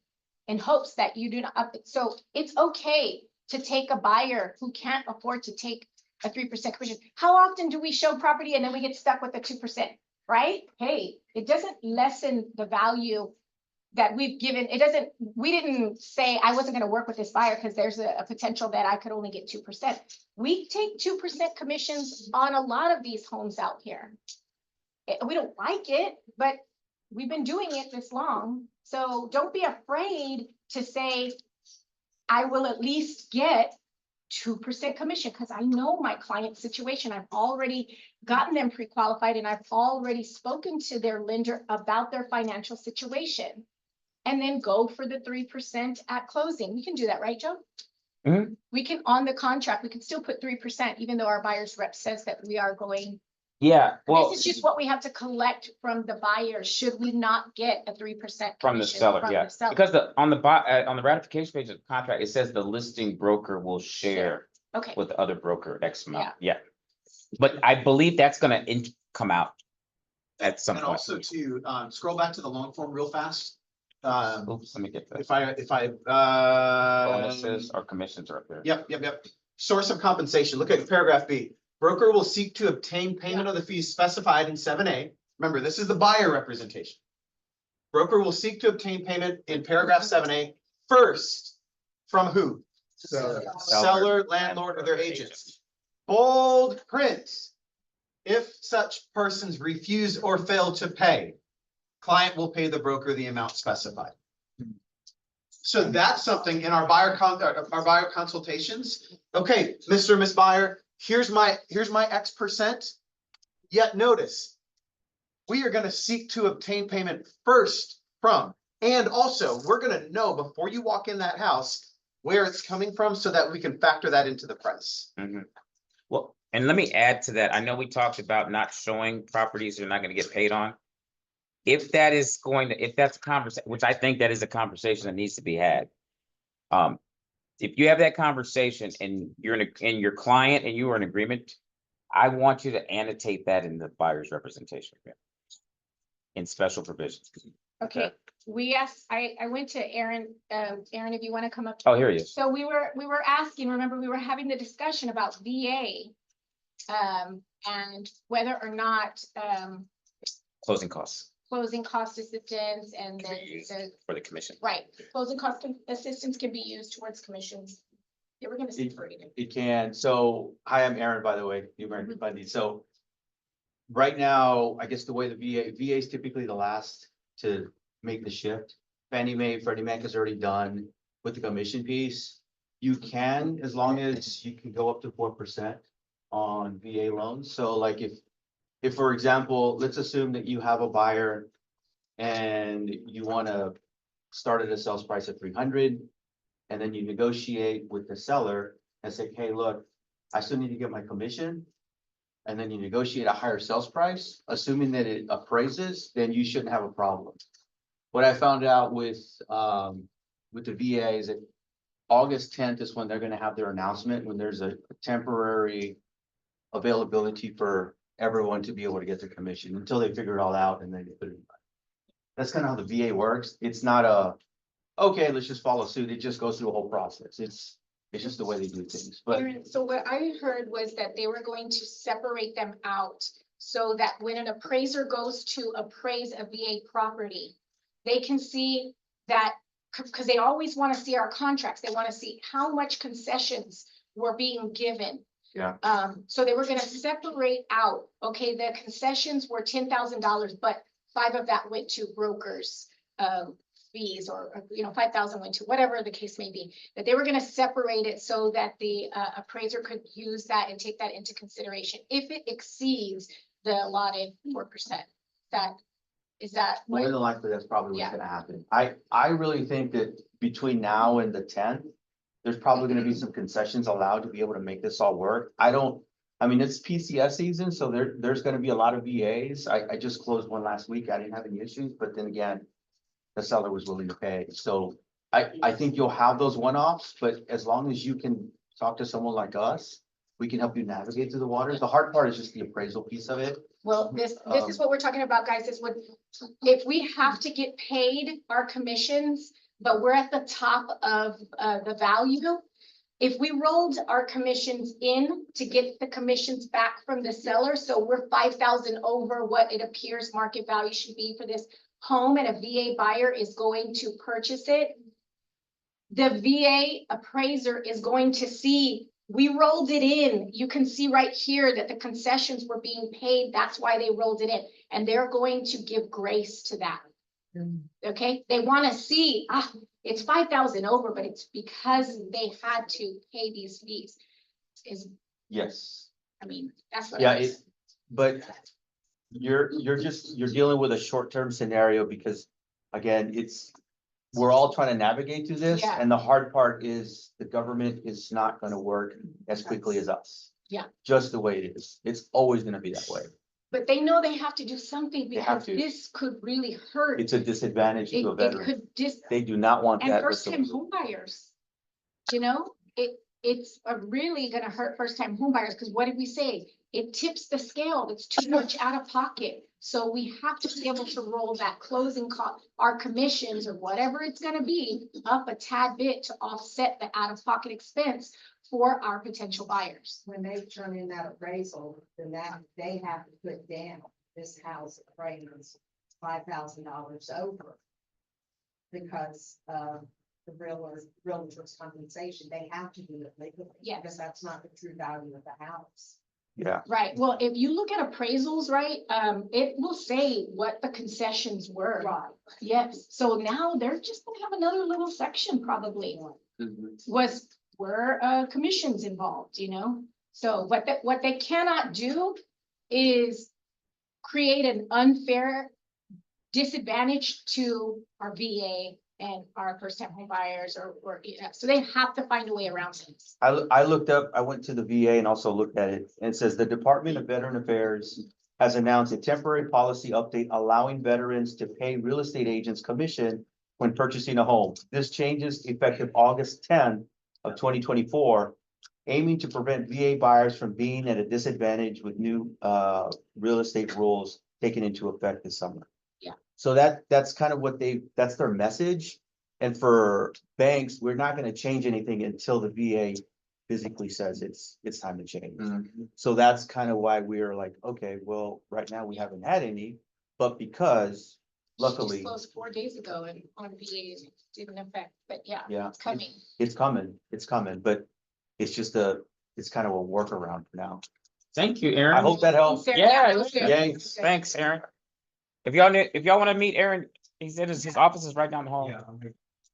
in hopes that you do not up it. So it's okay to take a buyer who can't afford to take a 3% commission. How often do we show property and then we get stuck with the 2%, right? Hey, it doesn't lessen the value that we've given. We didn't say I wasn't going to work with this buyer because there's a potential that I could only get 2%. We take 2% commissions on a lot of these homes out here. We don't like it, but we've been doing it this long. So don't be afraid to say, I will at least get 2% commission because I know my client's situation. I've already gotten them pre-qualified and I've already spoken to their lender about their financial situation. And then go for the 3% at closing. We can do that, right, Joe? Mhm. We can, on the contract, we can still put 3%, even though our buyer's rep says that we are going. Yeah, well, This is just what we have to collect from the buyer, should we not get a 3% from the commission seller, from yeah, the seller. because on the ratification page of the contract, it says the listing broker will share Okay, with the other broker X amount. Yeah, but I believe that's gonna come out at some And point. also to, scroll back to the long form real fast. Oops, let me get that. If I, Bonuses or commissions are up there. Yep. Source of compensation. Look at paragraph B. Broker will seek to obtain payment of the fees specified in 7A. Remember, this is the buyer representation. Broker will seek to obtain payment in paragraph 7A first from who? Seller, landlord, or their agents. Bold print. If such persons refuse or fail to pay, client will pay the broker the amount specified. So that's something in our buyer consultations. Okay, Mr. or Miss Buyer, here's my X%. Yet notice, we are going to seek to obtain payment first from And also, we're gonna know before you walk in that house where it's coming from so that we can factor that into the price. Mhm. Well, and let me add to that. I know we talked about not showing properties you're not gonna get paid on. If that is going to, if that's a conversation, which I think that is a conversation that needs to be had. If you have that conversation and you're in your client and you are in agreement, I want you to annotate that in the buyer's representation agreement. In special provisions. Okay, we asked, I went to Aaron, Aaron, if you want to come up. Oh, here he is. So we were asking, remember, we were having the discussion about VA. And whether or not, Closing costs closing cost assistance and can be used the, for the commission. right, closing cost assistance can be used towards commissions. They were gonna separate it. It can, so, hi, I'm Aaron, by the way, you American Funding, so. Right now, I guess the way the VA is typically the last to make the shift. Fannie Mae, Freddie Mac is already done with the commission piece. You can, as long as you can go up to 4% on VA loans, so like if, for example, let's assume that you have a buyer. And you wanna start at a sales price of 300. And then you negotiate with the seller and say, hey, look, I still need to get my commission. And then you negotiate a higher sales price, assuming that it appraises, then you shouldn't have a problem. What I found out with the VA is that August 10th is when they're gonna have their announcement, when there's a temporary availability for everyone to be able to get their commission until they figure it all out and then they put it in. That's kind of how the VA works. It's not okay, let's just follow suit. It just goes through a whole process. It's just the way they do things, but. Aaron, so what I heard was that they were going to separate them out so that when an appraiser goes to appraise a VA property, they can see that, because they always want to see our contracts. They want to see how much concessions were being given. Yeah. So they were gonna separate out, okay, the concessions were $10,000, but 5 of that went to brokers, fees, or 5,000 went to whatever the case may be, that they were gonna separate it so that the appraiser could use that and take that into consideration if it exceeds the allotted 4%. Is that More what? than likely, that's probably what's Yeah. gonna happen. I really think that between now and the 10th, there's probably gonna be some concessions allowed to be able to make this all work. I mean, it's PCS season, so there's gonna be a lot of VAs. I just closed one last week. I didn't have any issues, but then again, the seller was willing to pay. So I think you'll have those one-offs, but as long as you can talk to someone like us, we can help you navigate through the waters. The hard part is just the appraisal piece of it. Well, this is what we're talking about, guys, is what, if we have to get paid our commissions, but we're at the top of the value. If we rolled our commissions in to get the commissions back from the seller, so we're 5,000 over what it appears market value should be for this home, and a VA buyer is going to purchase it, the VA appraiser is going to see, we rolled it in. You can see right here that the concessions were being paid. That's why they rolled it in. And they're going to give grace to that. Okay, they want to see, it's 5,000 over, but it's because they had to pay these fees. Yes. I mean, that's what. Yeah, but you're dealing with a short-term scenario because, again, we're all trying to navigate through this. Yeah. And the hard part is the government is not gonna work as quickly as us. Yeah. Just the way it is. It's always gonna be that way. But they know they have to do something They have because to. this could really hurt. It's a disadvantage to a It veteran. could They do not want and that. first-time home buyers. It's really gonna hurt first-time home buyers, because what did we say? It tips the scale. It's too much out of pocket. So we have to be able to roll that closing cost, our commissions or whatever it's gonna be, up a tad bit to offset the out-of-pocket expense for our potential buyers. When they turn in that appraisal, then they have to put down this house appraisals $5,000 over. Because the realtor's compensation, they have to do it legally. Yes. Because that's not the true value of the house. Yeah. Right, well, if you look at appraisals, right, it will say what the concessions were. Right. Yes, so now they're just gonna have another little section probably. Were commissions involved, So what they cannot do is create an unfair disadvantage to our VA and our first time home buyers or, so they have to find a way around things. I looked up, I went to the VA and also looked at it, and it says the Department of Veteran Affairs has announced a temporary policy update allowing veterans to pay real estate agents commission when purchasing a home. This changes effective August 10 of 2024, aiming to prevent VA buyers from being at a disadvantage with new real estate rules taken into effect this summer. Yeah. So that's kind of what that's their message. And for banks, we're not gonna change anything until the VA physically says it's time to change. So that's kind of why we are like, okay, well, right now we haven't had any, but because She just luckily, closed 4 days ago and on VA didn't affect, but yeah, yeah, it's coming. it's coming, but it's just it's kind of a workaround for now. Thank you, Aaron. I hope that helps. Yeah, that's good. Yay. Thanks, Aaron. If y'all want to meet Aaron, he said his office is right down the hall. Yeah, I'm here.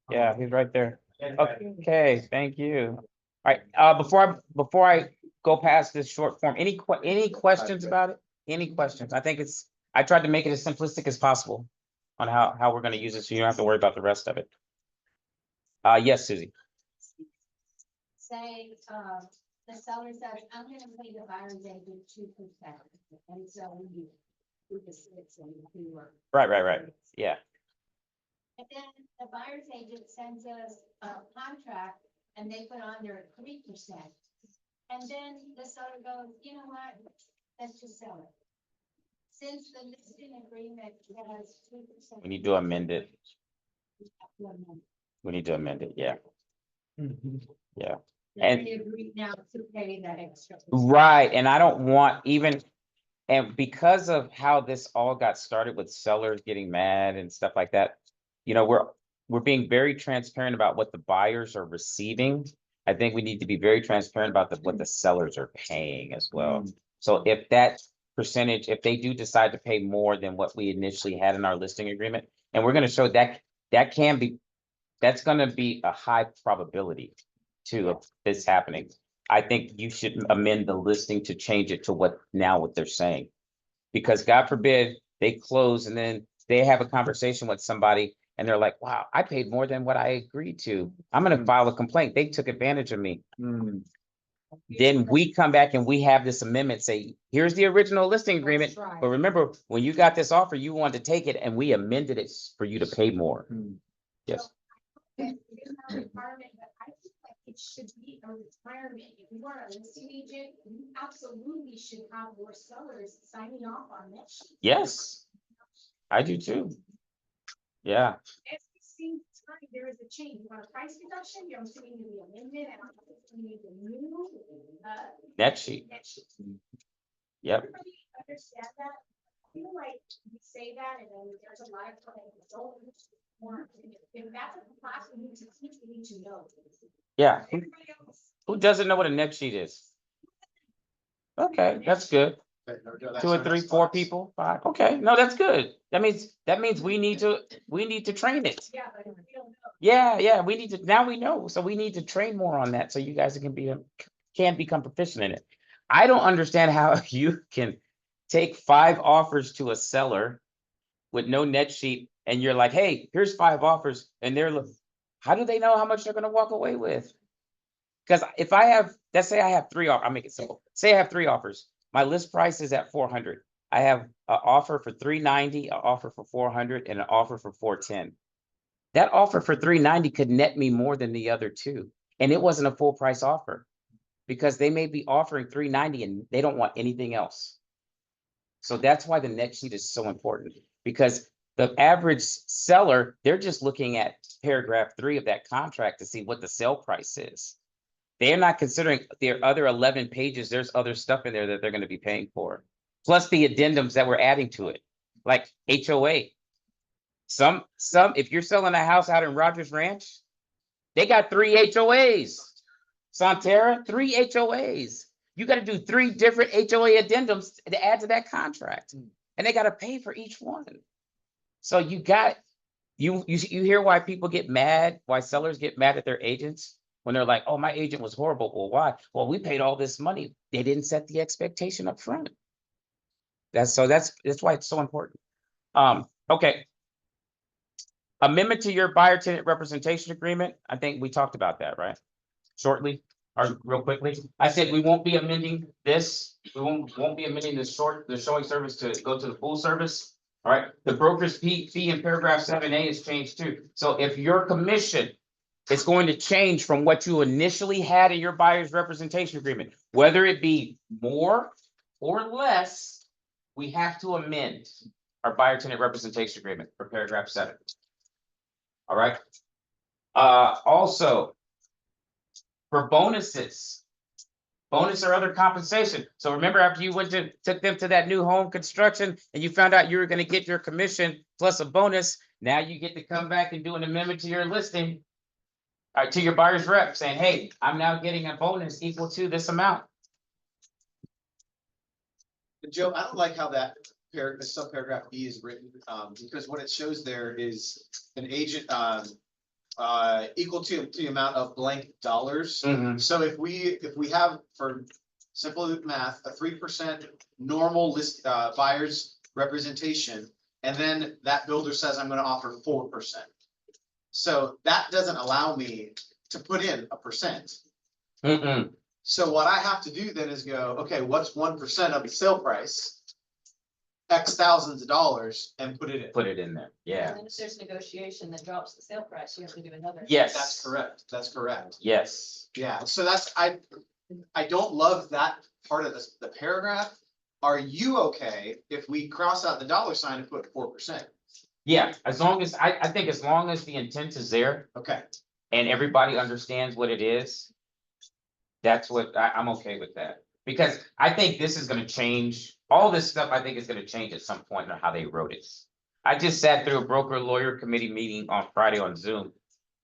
Yeah, he's right there. Okay, thank you. All right, before I go past this short form, any questions about it? Any questions? I think I tried to make it as simplistic as possible on how we're gonna use it, so you don't have to worry about the rest of it. Yes, Susie. Say, the seller says, I'm gonna pay the buyer's agent 2%, and so you do the 6 and you do. Right. Yeah. And then the buyer's agent sends us a contract and they put on their 3%. And then the seller goes, you know what, let's just sell it. Since the listing agreement has 2%. We need to amend it. We need to amend it, yeah. Yeah. And they agree now to pay that extra. Right, and I don't want even, and because of how this all got started with sellers getting mad and stuff like that, you know, we're being very transparent about what the buyers are receiving. I think we need to be very transparent about what the sellers are paying as well. So if that percentage, if they do decide to pay more than what we initially had in our listing agreement, and we're gonna show that's gonna be a high probability too of this happening. I think you should amend the listing to change it to what they're saying. Because God forbid they close and then they have a conversation with somebody and they're like, wow, I paid more than what I agreed to. I'm gonna file a complaint. They took advantage of me. Then we come back and we have this amendment say, here's the original listing agreement. That's right. But remember, when you got this offer, you wanted to take it and we amended it for you to pay more. Yes. There's no requirement, but I think like it should be a requirement. If you are a listing agent, you absolutely should have your sellers signing off on that sheet. Yes, I do too. Yeah, Every single time there is a change, you want a price reduction, you're assuming the amendment, and I'm assuming the new, that sheet. that sheet. Yep. Everybody understand that? I feel like you say that and then there's a lot of time don't work. If that's a class we need to teach, we need to know. Yeah. Everybody else. Who doesn't know what a net sheet is? Okay, that's good. 2 or 3, 4 people, 5. Okay, no, that's good. That means we need to train it. Yeah, but if we don't know. Yeah, we need to, now we know, so we need to train more on that, so you guys can become proficient in it. I don't understand how you can take 5 offers to a seller with no net sheet, and you're like, hey, here's 5 offers, and how do they know how much they're gonna walk away with? Because if let's say I have 3 offers, I'll make it simple. Say I have 3 offers. My list price is at 400. I have an offer for 390, an offer for 400, and an offer for 410. That offer for 390 could net me more than the other 2. And it wasn't a full price offer because they may be offering 390 and they don't want anything else. So that's why the net sheet is so important, because the average seller, they're just looking at paragraph 3 of that contract to see what the sale price is. They're not considering their other 11 pages. There's other stuff in there that they're going to be paying for. Plus the addendums that we're adding to it, like HOA. Some, if you're selling a house out in Rogers Ranch, they got 3 HOAs. Santerra, 3 HOAs. You got to do 3 different HOA addendums to add to that contract. And they got to pay for each one. So you hear why people get mad, why sellers get mad at their agents when they're like, oh, my agent was horrible. Well, why? Well, we paid all this money. They didn't set the expectation up front. That's why it's so important. Okay. Amendment to your buyer tenant representation agreement. I think we talked about that, right? Shortly or real quickly. I said we won't be amending this. We won't be amending the showing service to go to the full service. All right, the broker's fee in paragraph 7A is changed too. So if your commission is going to change from what you initially had in your buyer's representation agreement, whether it be more or less, we have to amend our buyer tenant representation agreement for paragraph 7. All right. Also, for bonuses, bonus or other compensation. So remember, after you took them to that new home construction and you found out you were going to get your commission plus a bonus, now you get to come back and do an amendment to your listing, to your buyer's rep, saying, hey, I'm now getting a bonus equal to this amount. Joe, I don't like how that subparagraph B is written, because what it shows there is an agent, equal to the amount of blank dollars. So if we have, for simple math, a 3% normal list, buyer's representation, and then that builder says I'm gonna offer 4%. So that doesn't allow me to put in a percent. So what I have to do then is go, okay, what's 1% of the sale price? X thousands of dollars, and put it in. Put it in there. Yeah. And then if there's negotiation that drops the sale price, you have to do another. Yes. That's correct. That's correct. Yes. Yeah, so that's, I don't love that part of the paragraph. Are you okay if we cross out the dollar sign and put 4%? Yeah, as long as, I think as long as the intent is there Okay, and everybody understands what it is, that's what, I'm okay with that. Because I think this is gonna change, all this stuff I think is gonna change at some point on how they wrote it. I just sat through a broker lawyer committee meeting on Friday on Zoom.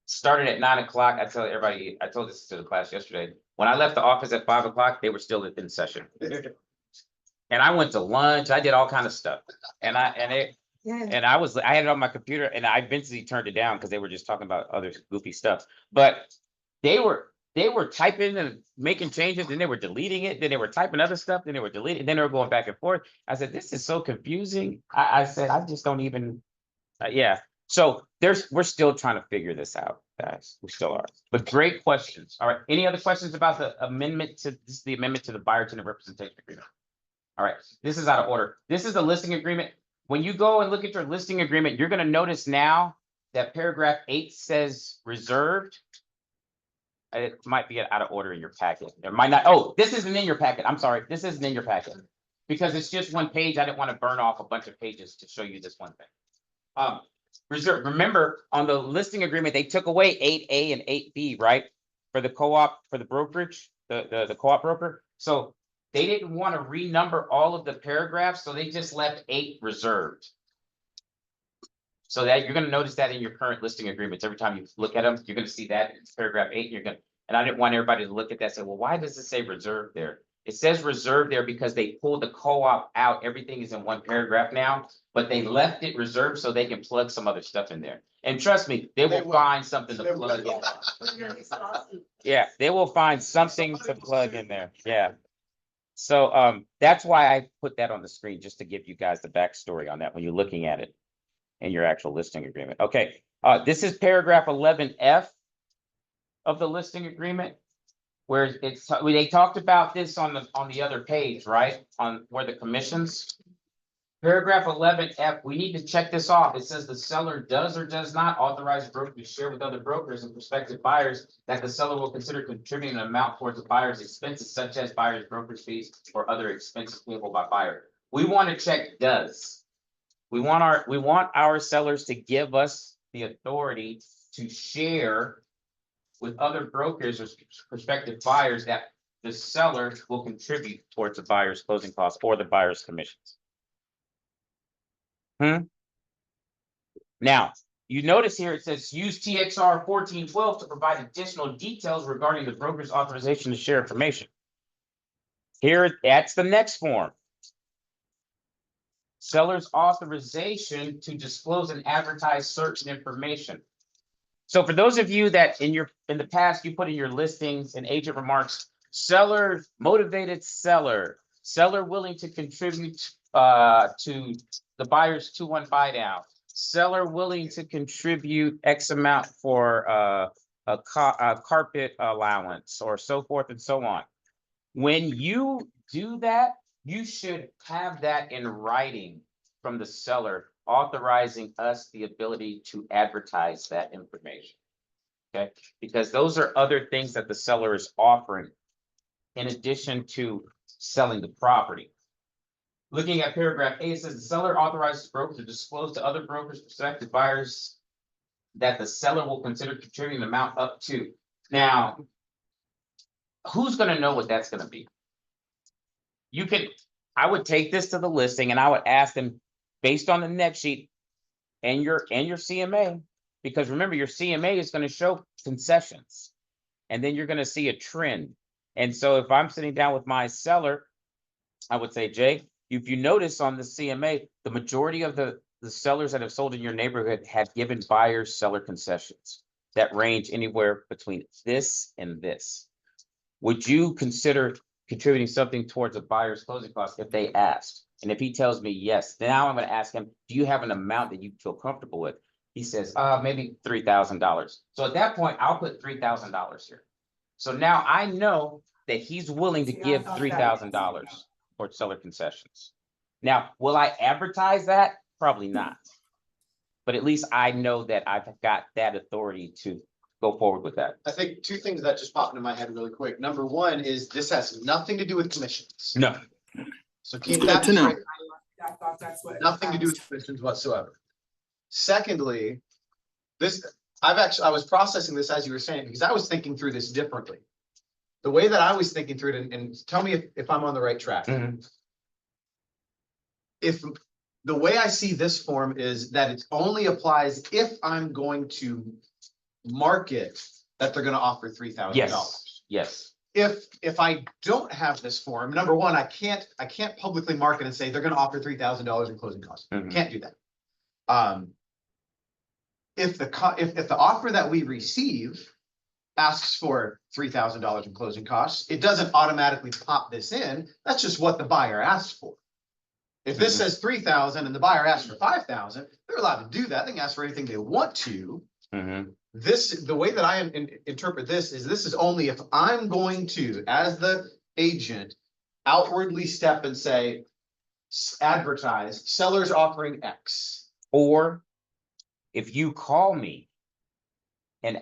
Started at 9 o'clock. I tell everybody, I told this to the class yesterday. When I left the office at 5 o'clock, they were still in session. And I went to lunch, I did all kind of stuff. And I had it on my computer and I eventually turned it down because they were just talking about other goofy stuff. But they were typing and making changes, then they were deleting it, then they were typing other stuff, then they were deleting, then they were going back and forth. I said, this is so confusing. I said, I just don't even, yeah. So we're still trying to figure this out, guys. We still are. But great questions. All right. Any other questions about the amendment to, this is the amendment to the buyer tenant representation agreement. All right, this is out of order. This is a listing agreement. When you go and look at your listing agreement, you're gonna notice now that paragraph 8 says reserved. It might be out of order in your packet. It might not. Oh, this isn't in your packet. I'm sorry. This isn't in your packet. Because it's just one page. I didn't want to burn off a bunch of pages to show you this one thing. Reserve. Remember, on the listing agreement, they took away 8A and 8B, right? For the co-op, for the brokerage, the co-op broker. So they didn't want to renumber all of the paragraphs, so they just left 8 reserved. So that you're gonna notice that in your current listing agreements, every time you look at them, you're gonna see that it's paragraph 8, and I didn't want everybody to look at that and say, well, why does it say reserve there? It says reserve there because they pulled the co-op out, everything is in one paragraph now, but they left it reserved so they can plug some other stuff in there. And trust me, they will find something to plug in. Yeah, they will find something to plug in there, yeah. So that's why I put that on the screen, just to give you guys the backstory on that when you're looking at it in your actual listing agreement. Okay, this is paragraph 11F of the listing agreement, where they talked about this on the other page, right? On where the commissions. Paragraph 11F, we need to check this off. It says the seller does or does not authorize broker to share with other brokers and prospective buyers that the seller will consider contributing an amount towards the buyer's expenses, such as buyer's broker's fees or other expenses payable by buyer. We want to check does. We want our sellers to give us the authority to share with other brokers or prospective buyers that the seller will contribute towards the buyer's closing costs or the buyer's commissions. Now, you notice here it says use TXR 1412 to provide additional details regarding the broker's authorization to share information. Here, that's the next form. Seller's authorization to disclose and advertise certain information. So for those of you that in the past you put in your listings and agent remarks, seller, motivated seller willing to contribute to the buyer's 2-1 buy down, seller willing to contribute X amount for a carpet allowance or so forth and so on. When you do that, you should have that in writing from the seller authorizing us the ability to advertise that information. Okay, because those are other things that the seller is offering in addition to selling the property. Looking at paragraph A, it says the seller authorizes broker to disclose to other brokers, prospective buyers that the seller will consider contributing an amount up to. Now, who's gonna know what that's gonna be? You could, I would take this to the listing and I would ask them, based on the net sheet and your CMA, because remember, your CMA is gonna show concessions. And then you're gonna see a trend. And so if I'm sitting down with my seller, I would say, Jay, if you notice on the CMA, the majority of the sellers that have sold in your neighborhood have given buyers seller concessions that range anywhere between this and this. Would you consider contributing something towards a buyer's closing cost if they asked? And if he tells me yes, now I'm gonna ask him, do you have an amount that you feel comfortable with? He says, maybe $3,000. So at that point, I'll put $3,000 here. So now I know that he's willing to give $3,000 for seller concessions. Now, will I advertise that? Probably not. But at least I know that I've got that authority to go forward with that. I think two things that just popped into my head really quick. Number one is this has nothing to do with commissions. No. So keep Good that to know. straight. I thought that's what. Nothing to do with commissions whatsoever. Secondly, I was processing this as you were saying, because I was thinking through this differently. The way that I was thinking through it, and tell me if I'm on the right track. Mhm. If the way I see this form is that it only applies if I'm going to market that they're gonna offer $3,000. Yes, If I don't have this form, number one, I can't publicly market and say they're gonna offer $3,000 in closing costs. Mhm. Can't do that. If the offer that we receive asks for $3,000 in closing costs, it doesn't automatically pop this in. That's just what the buyer asked for. If this says 3,000 and the buyer asks for 5,000, they're allowed to do that. They can ask for anything they want to. Mhm. The way that I interpret this is only if I'm going to, as the agent, outwardly step and say, advertise, sellers offering X. Or if you call me and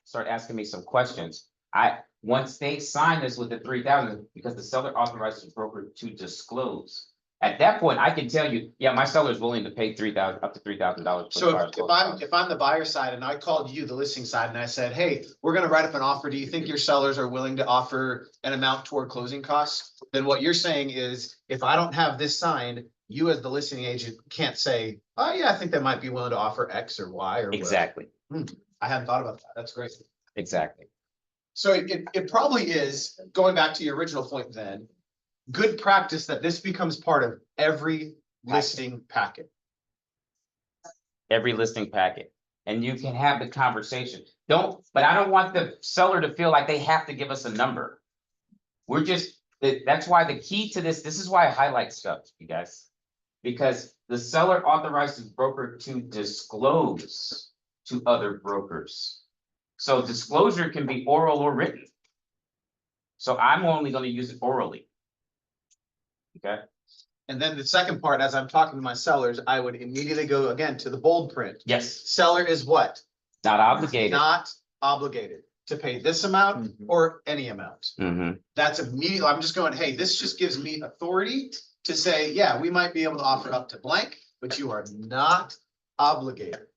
start asking me some questions, once they sign this with the 3,000, because the seller authorizes the broker to disclose. At that point, I can tell you, yeah, my seller is willing to pay up to $3,000. So if I'm the buyer side and I called you, the listing side, and I said, hey, we're gonna write up an offer. Do you think your sellers are willing to offer an amount toward closing costs? Then what you're saying is, if I don't have this signed, you as the listing agent can't say, oh yeah, I think they might be willing to offer X or Y or whatever. Exactly, I hadn't thought about that. That's great. exactly. So it probably is, going back to your original point then, good practice that this becomes part of every listing packet. Every listing packet. And you can have the conversation. But I don't want the seller to feel like they have to give us a number. That's why the key to this is why I highlight stuff, you guys. Because the seller authorizes broker to disclose to other brokers. So disclosure can be oral or written. So I'm only gonna use it orally. Okay, And then the second part, as I'm talking to my sellers, I would immediately go again to the bold print. yes, Seller is what? not obligated. Not obligated to pay this amount or any amount. Mhm. That's immediately, I'm just going, hey, this just gives me authority to say, yeah, we might be able to offer up to blank, but you are not obligated.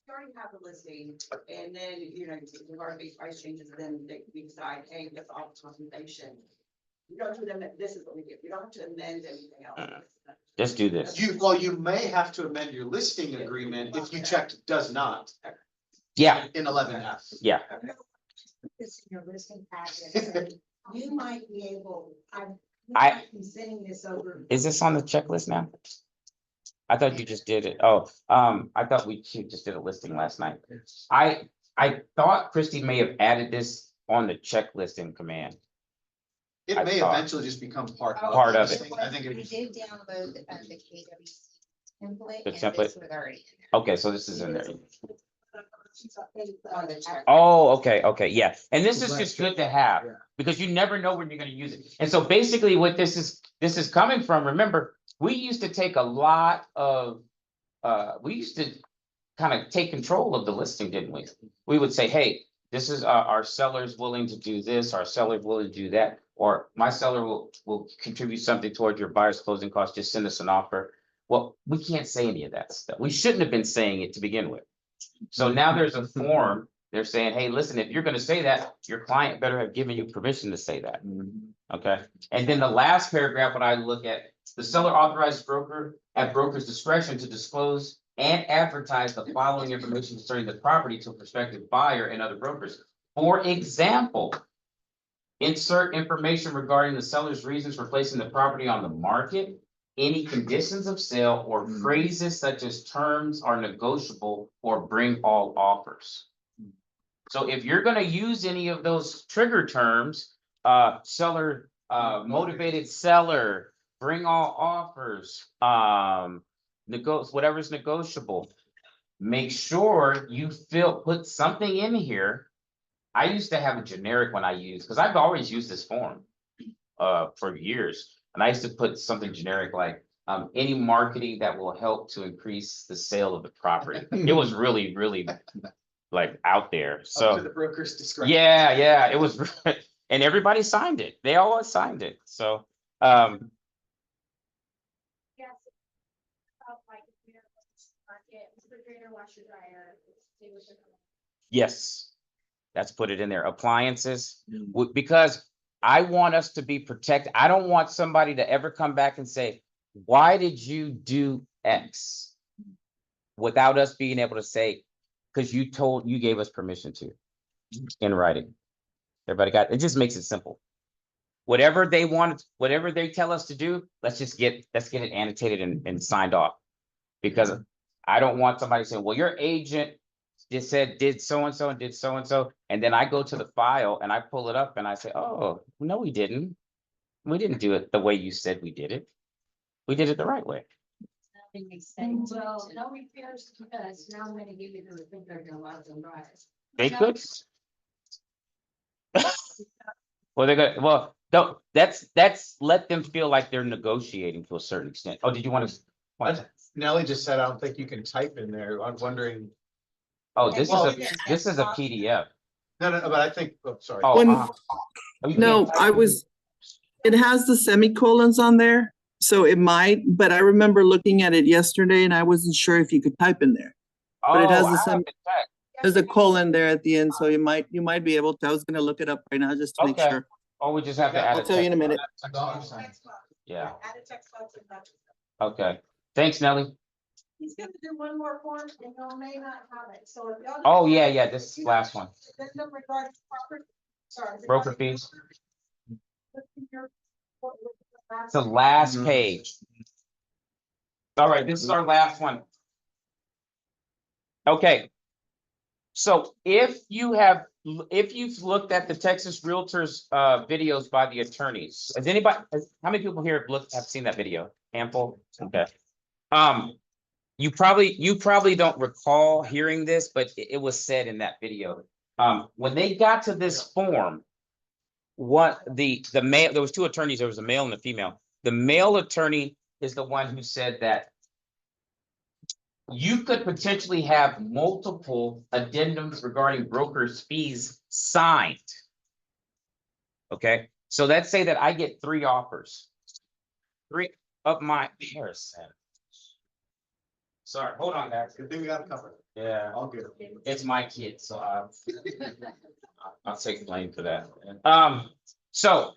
You already have the listing, and then, you know, we've already made price changes, and then we decide, hey, that's all compensation. You don't do them, this is what we do, you don't have to amend anything else. Just do this. You may have to amend your listing agreement if you checked does not Yeah, in 11F. yeah. Put this in your listing packet. You might be able, I'm sending this over. Is this on the checklist now? I thought you just did it. Oh, I thought we just did a listing last night. I thought Christy may have added this on the checklist in command. It I may thought- eventually just become part of Part the of it. listing. I think We it, did download the KWC template. The and template? this was already in there. Okay, so this is in there. On the chart. Oh, okay, yeah, and this is just good to have, because you never know when you're gonna use it. And so basically what this is coming from, remember, we used to take a lot of, we used to kind of take control of the listing, didn't we? We would say, hey, this is our seller's willing to do this, our seller's willing to do that, or my seller will contribute something towards your buyer's closing costs, just send us an offer. Well, we can't say any of that stuff. We shouldn't have been saying it to begin with. So now there's a form, they're saying, hey, listen, if you're gonna say that, your client better have given you permission to say that. Okay, and then the last paragraph, when I look at, the seller authorized broker at broker's discretion to disclose and advertise the following information concerning the property to a prospective buyer and other brokers. For example, insert information regarding the seller's reasons for placing the property on the market, any conditions of sale, or phrases such as terms are negotiable or bring all offers. So if you're gonna use any of those trigger terms, seller, motivated seller, bring all offers, whatever's negotiable, make sure you put something in here. I used to have a generic one I use, because I've always used this form for years. And I used to put something generic like any marketing that will help to increase the sale of the property. It was really, really like out there. Up to So the broker's discretion. yeah, it was, and everybody signed it. They all signed it. So Yes. Like, market, refrigerator, washer, dryer. extinguisher. yes, that's put it in there. Appliances, because I want us to be protected. I don't want somebody to ever come back and say, why did you do X? Without us being able to say, because you gave us permission to, in writing. Everybody got, it just makes it simple. Whatever they want, whatever they tell us to do, let's get it annotated and signed off. Because I don't want somebody saying, well, your agent just said, did so-and-so and did so-and-so. And then I go to the file and I pull it up and I say, oh, no, we didn't. We didn't do it the way you said we did it. We did it the right way. Well, no repairs, because now I'm gonna give you the refrigerator, washer, and dryer. They could. Well, they're gonna, well, don't, that's let them feel like they're negotiating to a certain extent. Oh, did you want to? Nelly just said, I don't think you can type in there. I'm wondering. Oh, this Well, is a PDF. No, but I think, oh, sorry. Oh, When- oh, you No, can't type? it has the semicolons on there, so it might, but I remember looking at it yesterday and I wasn't sure if you could type in there. But it has Oh, the I have to check. There's a colon there at the end, so you might be able to. I was gonna look it up right now just to make Okay. sure. Oh, we just have to add I'll a tell you in a text. minute. Yeah, Add a text box and budget. okay. Thanks, Nelly. He's gonna do one more form and y'all may not have it, so if y'all. Oh, yeah, this is last one. Addendum regarding property, sorry. Broker regarding fees. broker- It's the last page. All right, this is our last one. Okay. So if you've looked at the Texas Realtors videos by the attorneys, how many people here have seen that video? Handful? Okay. You probably don't recall hearing this, but it was said in that video. When they got to this form, the male, there was two attorneys, there was a male and a female. The male attorney is the one who said that you could potentially have multiple addendums regarding brokers' fees signed. Okay, so let's say that I get 3 offers. 3 of my Harrison. Sorry, hold on, guys. Good thing we got it covered. Yeah, All good. it's my kid, so I'll take blame for that. So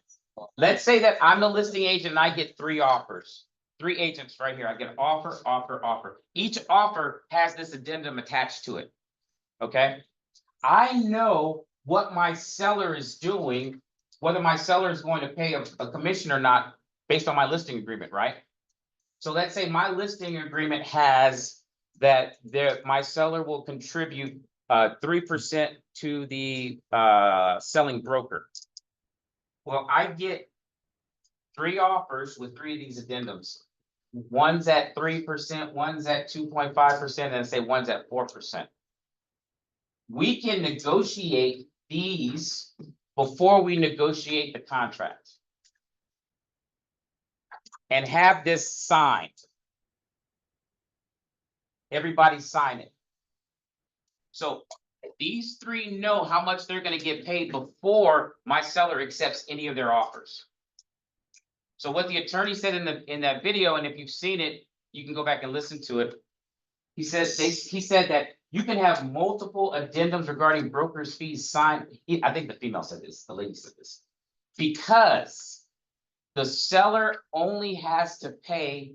let's say that I'm the listing agent and I get 3 offers. 3 agents right here. I get offer. Each offer has this addendum attached to it. Okay. I know what my seller is doing, whether my seller is going to pay a commission or not based on my listing agreement, right? So let's say my listing agreement has that my seller will contribute 3% to the selling broker. Well, I get 3 offers with 3 of these addendums. one's at 3%, one's at 2.5%, and say one's at 4%. We can negotiate these before we negotiate the contract. And have this signed. Everybody sign it. So these three know how much they're gonna get paid before my seller accepts any of their offers. So what the attorney said in that video, and if you've seen it, you can go back and listen to it. He said that you can have multiple addendums regarding brokers' fees signed. I think the female said this, the lady said this. Because the seller only has to pay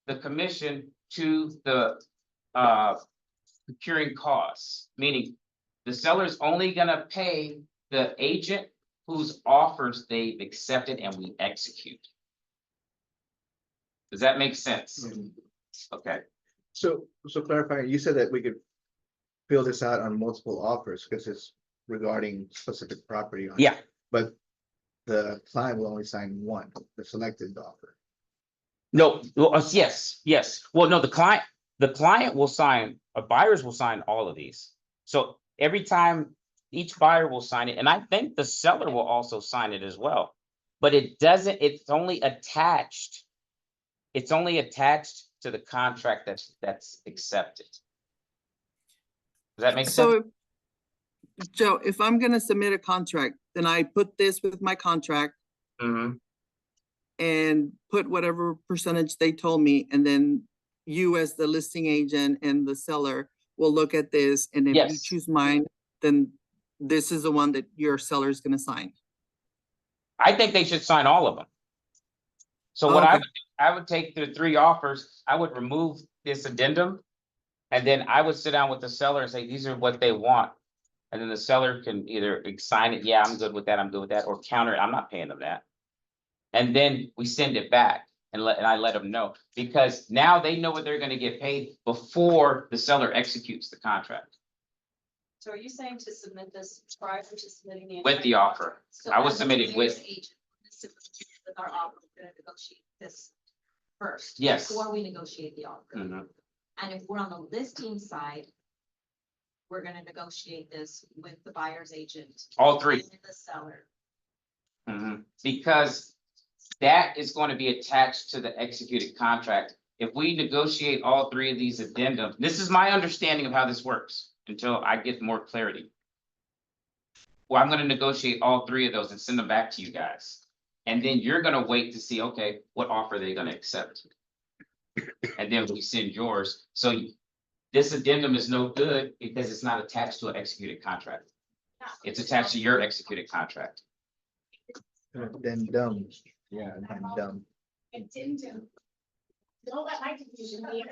the commission to the procuring costs, meaning the seller's only gonna pay the agent whose offers they've accepted and we execute. Does that make sense? Okay. So clarifying, you said that we could fill this out on multiple offers because it's regarding specific property. Yeah. But the client will only sign one, the selected offer. No, well, yes. Well, no, the client will sign, buyers will sign all of these. So every time each buyer will sign it, and I think the seller will also sign it as well. But it's only attached. It's only attached to the contract that's accepted. Does that make sense? So, Joe, if I'm gonna submit a contract, then I put this with my contract Mhm. and put whatever percentage they told me, and then you as the listing agent and the seller will look at this, and if you Yes. choose mine, then this is the one that your seller is gonna sign. I think they should sign all of them. So what Okay. I would take the three offers, I would remove this addendum. And then I would sit down with the seller and say, these are what they want. And then the seller can either sign it, yeah, I'm good with that, or counter it, I'm not paying them that. And then we send it back and I let them know, because now they know what they're gonna get paid before the seller executes the contract So are you saying to submit this prior to submitting the? with the entire offer. contract? So I would as a submit it with- buyer's agent, with our offer, we're gonna negotiate this first. Yes. Before we negotiate the offer. Mhm. And if we're on the listing side, we're gonna negotiate this with the buyer's agent. All three. And the seller. Because that is going to be attached to the executed contract. If we negotiate all three of these addendums, this is my understanding of how this works until I get more clarity. Well, I'm gonna negotiate all three of those and send them back to you guys. And then you're gonna wait to see, okay, what offer they're gonna accept. And then we send yours. So this addendum is no good because it's not attached to an executed contract. It's attached to your executed contract. Then dumb, yeah, then dumb. Addendum. Don't let my confusion be.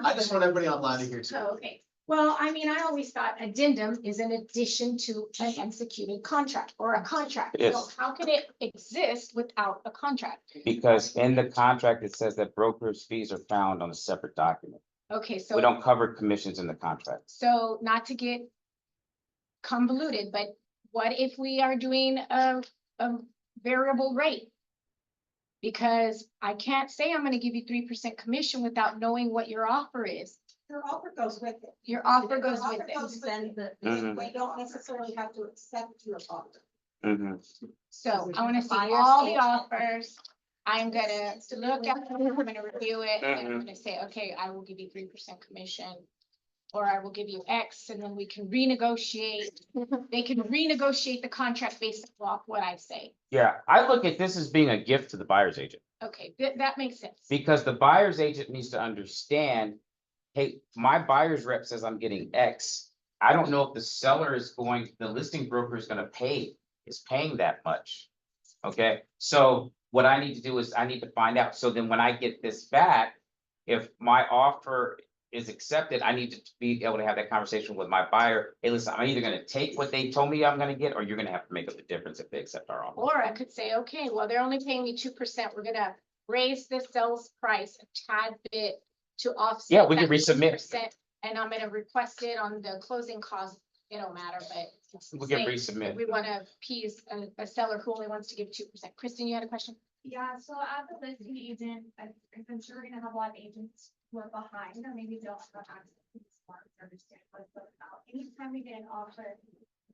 I just want everybody online to hear too. Oh, okay. Well, I mean, I always thought addendum is in addition to an executed contract or a contract. So Yes. how can it exist without a contract? Because in the contract, it says that broker's fees are found on a separate document. Okay, We so, don't cover commissions in the contract. so not to get convoluted, but what if we are doing a variable rate? Because I can't say I'm gonna give you 3% commission without knowing what your offer is. Your offer goes with it. Your offer goes Your with offer it. goes with Send the. Mhm. We don't necessarily have to accept your offer. So I wanna see Buyer's all the agent. offers. I'm gonna look at, it, I'm gonna review it, and I'm Mhm. gonna say, okay, I will give you 3% commission. Or I will give you X, and then we can renegotiate. They can renegotiate the contract based off what I say. Yeah, I look at this as being a gift to the buyer's agent, Okay, that makes sense. because the buyer's agent needs to understand, hey, my buyer's rep says I'm getting X. I don't know if the seller is the listing broker is gonna is paying that much. Okay, so what I need to do is I need to find out. So then when I get this back, if my offer is accepted, I need to be able to have that conversation with my buyer. Hey, listen, I'm either gonna take what they told me I'm gonna get, or you're gonna have to make up the difference if they accept our offer. Or I could say, okay, well, they're only paying me 2%. We're gonna raise the sales price a tad bit to offset. Yeah, we can that resubmit. 2%, and I'm gonna request it on the closing cost. It don't matter, but it's the We can same. resubmit. We wanna appease a seller who only wants to give 2%. Kristen, you had a question? Yeah, so as a listing agent, I'm sure we're gonna have a lot of agents who are behind, or maybe don't have access to these forms, to understand what it's about. Anytime we get an offer,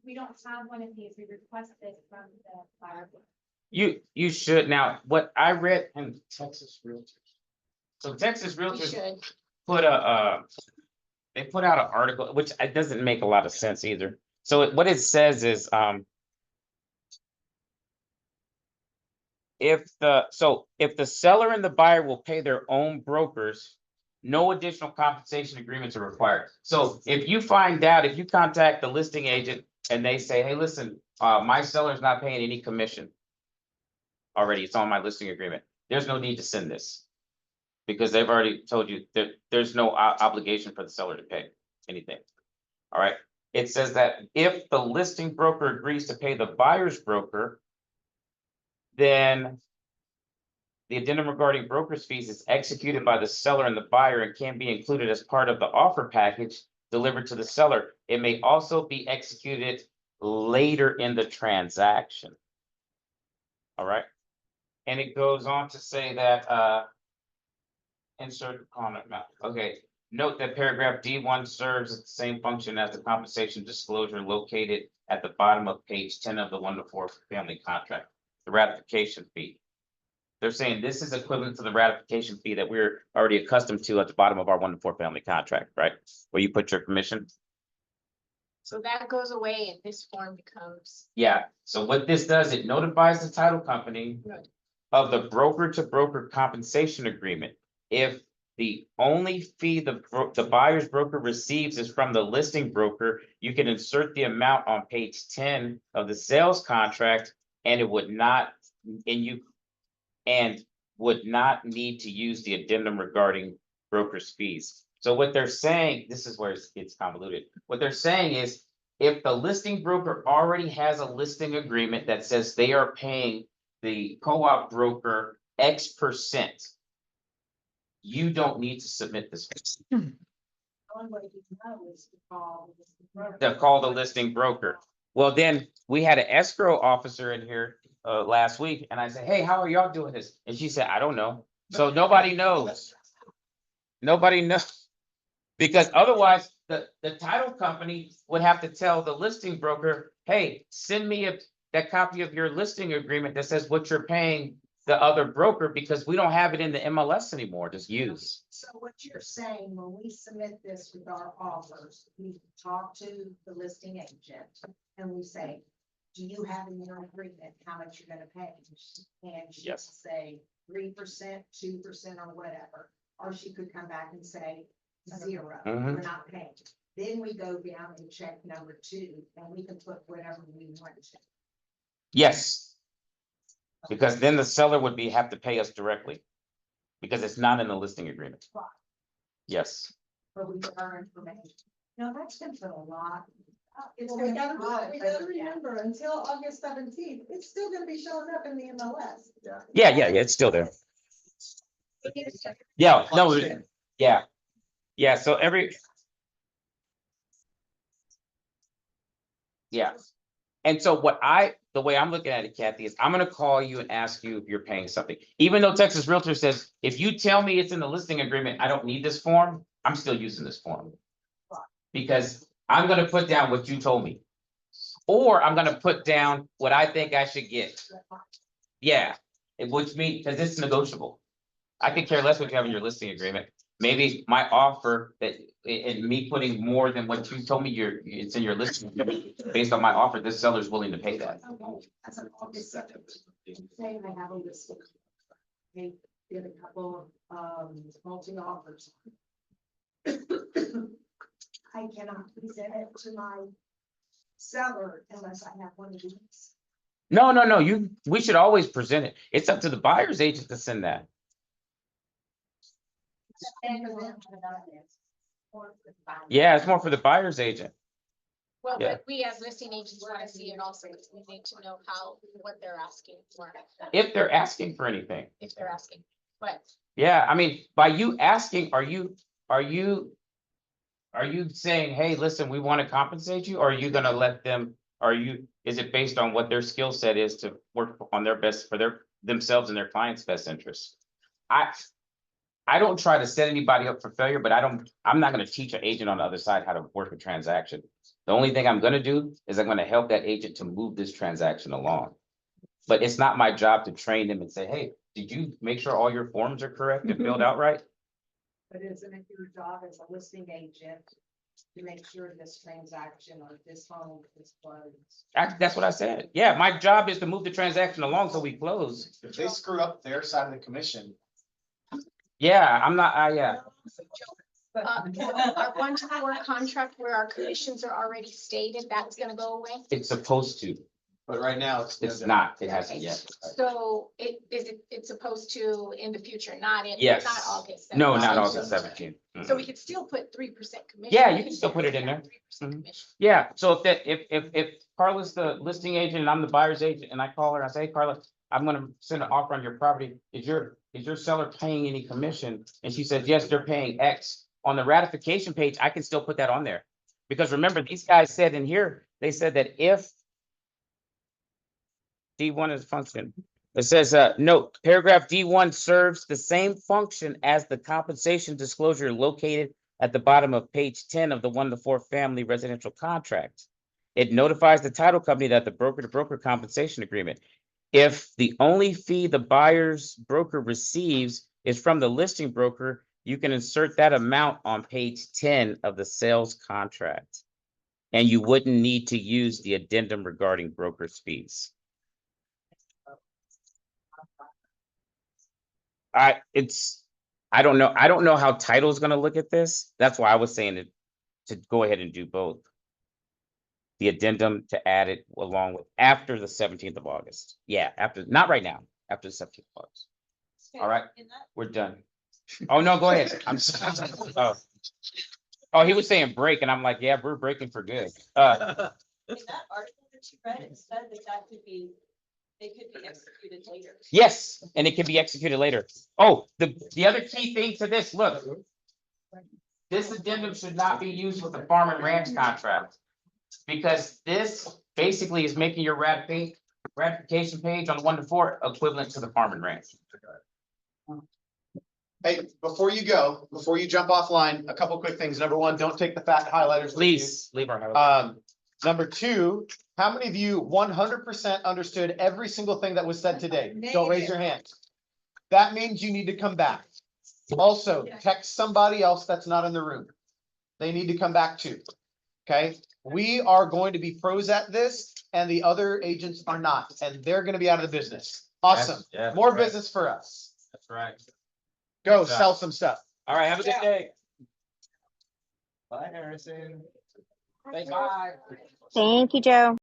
we don't have one of these, we request this from the buyer. You should. Now, what I read in Texas Realtors. So Texas We Realtors should. put they put out an article, which it doesn't make a lot of sense either. So what it says is, if the seller and the buyer will pay their own brokers, no additional compensation agreements are required. So if you find out, if you contact the listing agent and they say, hey, listen, my seller's not paying any commission already, it's on my listing agreement, there's no need to send this. Because they've already told you that there's no obligation for the seller to pay anything. All right, it says that if the listing broker agrees to pay the buyer's broker, then the addendum regarding broker's fees is executed by the seller and the buyer and can be included as part of the offer package delivered to the seller. It may also be executed later in the transaction. All right, and it goes on to say that insert comment. Okay, note that paragraph D1 serves as the same function as the compensation disclosure located at the bottom of page 10 of the 1 to 4 family contract, the ratification fee. They're saying this is equivalent to the ratification fee that we're already accustomed to at the bottom of our 1 to 4 family contract, right? Where you put your commission. So that goes away and this form becomes. Yeah, so what this does, it notifies the title company Right. of the broker to broker compensation agreement. If the only fee the buyer's broker receives is from the listing broker, you can insert the amount on page 10 of the sales contract and it would not, would not need to use the addendum regarding broker's fees. So what they're saying, this is where it gets convoluted. What they're saying is if the listing broker already has a listing agreement that says they are paying the co-op broker X%, you don't need to submit this. The only way you know is to call. To call the listing broker. Well, then we had an escrow officer in here last week and I said, hey, how are y'all doing this? And she said, I don't know. So nobody knows. Nobody knows. Because otherwise, the title company would have to tell the listing broker, hey, send me that copy of your listing agreement that says what you're paying the other broker, because we don't have it in the MLS anymore, just use. So what you're saying, when we submit this with our offers, we talk to the listing agent and we say, do you have in your agreement how much you're gonna pay? And she'll Yes. say 3%, 2% or whatever, or she could come back and say 0, we're not paying. Then we go down and check number 2 and we can put whatever we want to. Yes. Because then the seller would have to pay us directly. Because it's not in the listing agreement. Yes. But we get our information. No, that's gonna put a lot. It's Well, we gotta remember, until August 17th, it's still gonna be showing up in the MLS. Yeah, it's still there. Yeah, no, yeah. Yeah, so yeah. And so the way I'm looking at it, Kathy, is I'm gonna call you and ask you if you're paying something. Even though Texas Realtor says, if you tell me it's in the listing agreement, I don't need this form, I'm still using this form. Because I'm gonna put down what you told me. Or I'm gonna put down what I think I should get. Yeah, which means, because it's negotiable. I could care less what you have in your listing agreement. Maybe my offer and me putting more than what you told me it's in your listing agreement, based on my offer, this seller's willing to pay that. As an August 17th, say I have a list. They did a couple of multi offers. I cannot present it to my seller unless I have one of these. No, we should always present it. It's up to the buyer's agent to send that. Yeah, it's more for the buyer's agent. Well, Yeah. but we as listing agents want to see it also, because we need to know what they're asking for. If they're asking for anything. If they're asking, but. Yeah, I mean, by you asking, are you saying, hey, listen, we want to compensate you, or are you gonna let them, is it based on what their skill set is to work on their best for themselves and their client's best interest. I don't try to set anybody up for failure, but I'm not gonna teach an agent on the other side how to work a transaction. The only thing I'm gonna do is I'm gonna help that agent to move this transaction along. But it's not my job to train them and say, hey, did you make sure all your forms are correct and filled out right? But isn't it your job as a listing agent to make sure this transaction or this home is closed? That's what I said. Yeah, my job is to move the transaction along so we close. If they screw up their side of the commission, Yeah, I'm not, yeah. Our 1-to-4 contract where our commissions are already stated, that's gonna go away. It's supposed to. but right now it's. It's not. It hasn't yet. So it's supposed to in the future, not Yes. not August. No, 17th. not August 17th. So we could still put 3% commission. Yeah, you can still put it in there. 3% Mhm. commission. Yeah, so if Carla's the listing agent and I'm the buyer's agent and I call her, I say, hey, Carla, I'm gonna send an offer on your property. Is your seller paying any commission? And she says, yes, they're paying X. On the ratification page, I can still put that on there. Because remember, these guys said in here, they said that if D1 is function, it says, note, paragraph D1 serves the same function as the compensation disclosure located at the bottom of page 10 of the 1-to-4 family residential contract. It notifies the title company that the broker-to-broker compensation agreement. If the only fee the buyer's broker receives is from the listing broker, you can insert that amount on page 10 of the sales contract. And you wouldn't need to use the addendum regarding broker's fees. I don't know how title is gonna look at this. That's why I was saying to go ahead and do both. The addendum to add it along with after the 17th of August. Yeah, after, not right now, after the 17th of August. All right, In that, we're done. Oh, no, go ahead. Oh, he was saying break and I'm like, yeah, we're breaking for good. in that article that you read, it said that could be, they could be executed later. Yes, and it can be executed later. Oh, the other key thing to this, look. This addendum should not be used with the farm and ranch contract. Because this basically is making your ratification page on 1-to-4 equivalent to the farm and ranch. Hey, before you go, before you jump offline, a couple quick things. Number one, don't take the fat highlighters. with you. Please leave our highlight. Number two, how many of you 100% understood every single thing that was said today? Don't raise your hand. That means you need to come back. Also, text somebody else that's not in the room. They need to come back too. Okay, we are going to be pros at this and the other agents are not, and they're gonna be out of the business. Awesome. Yes, More right. business for us. That's right. Go Good job. sell some stuff. All right, have a good day. Bye, Harrison. Bye. Thank you, Joe.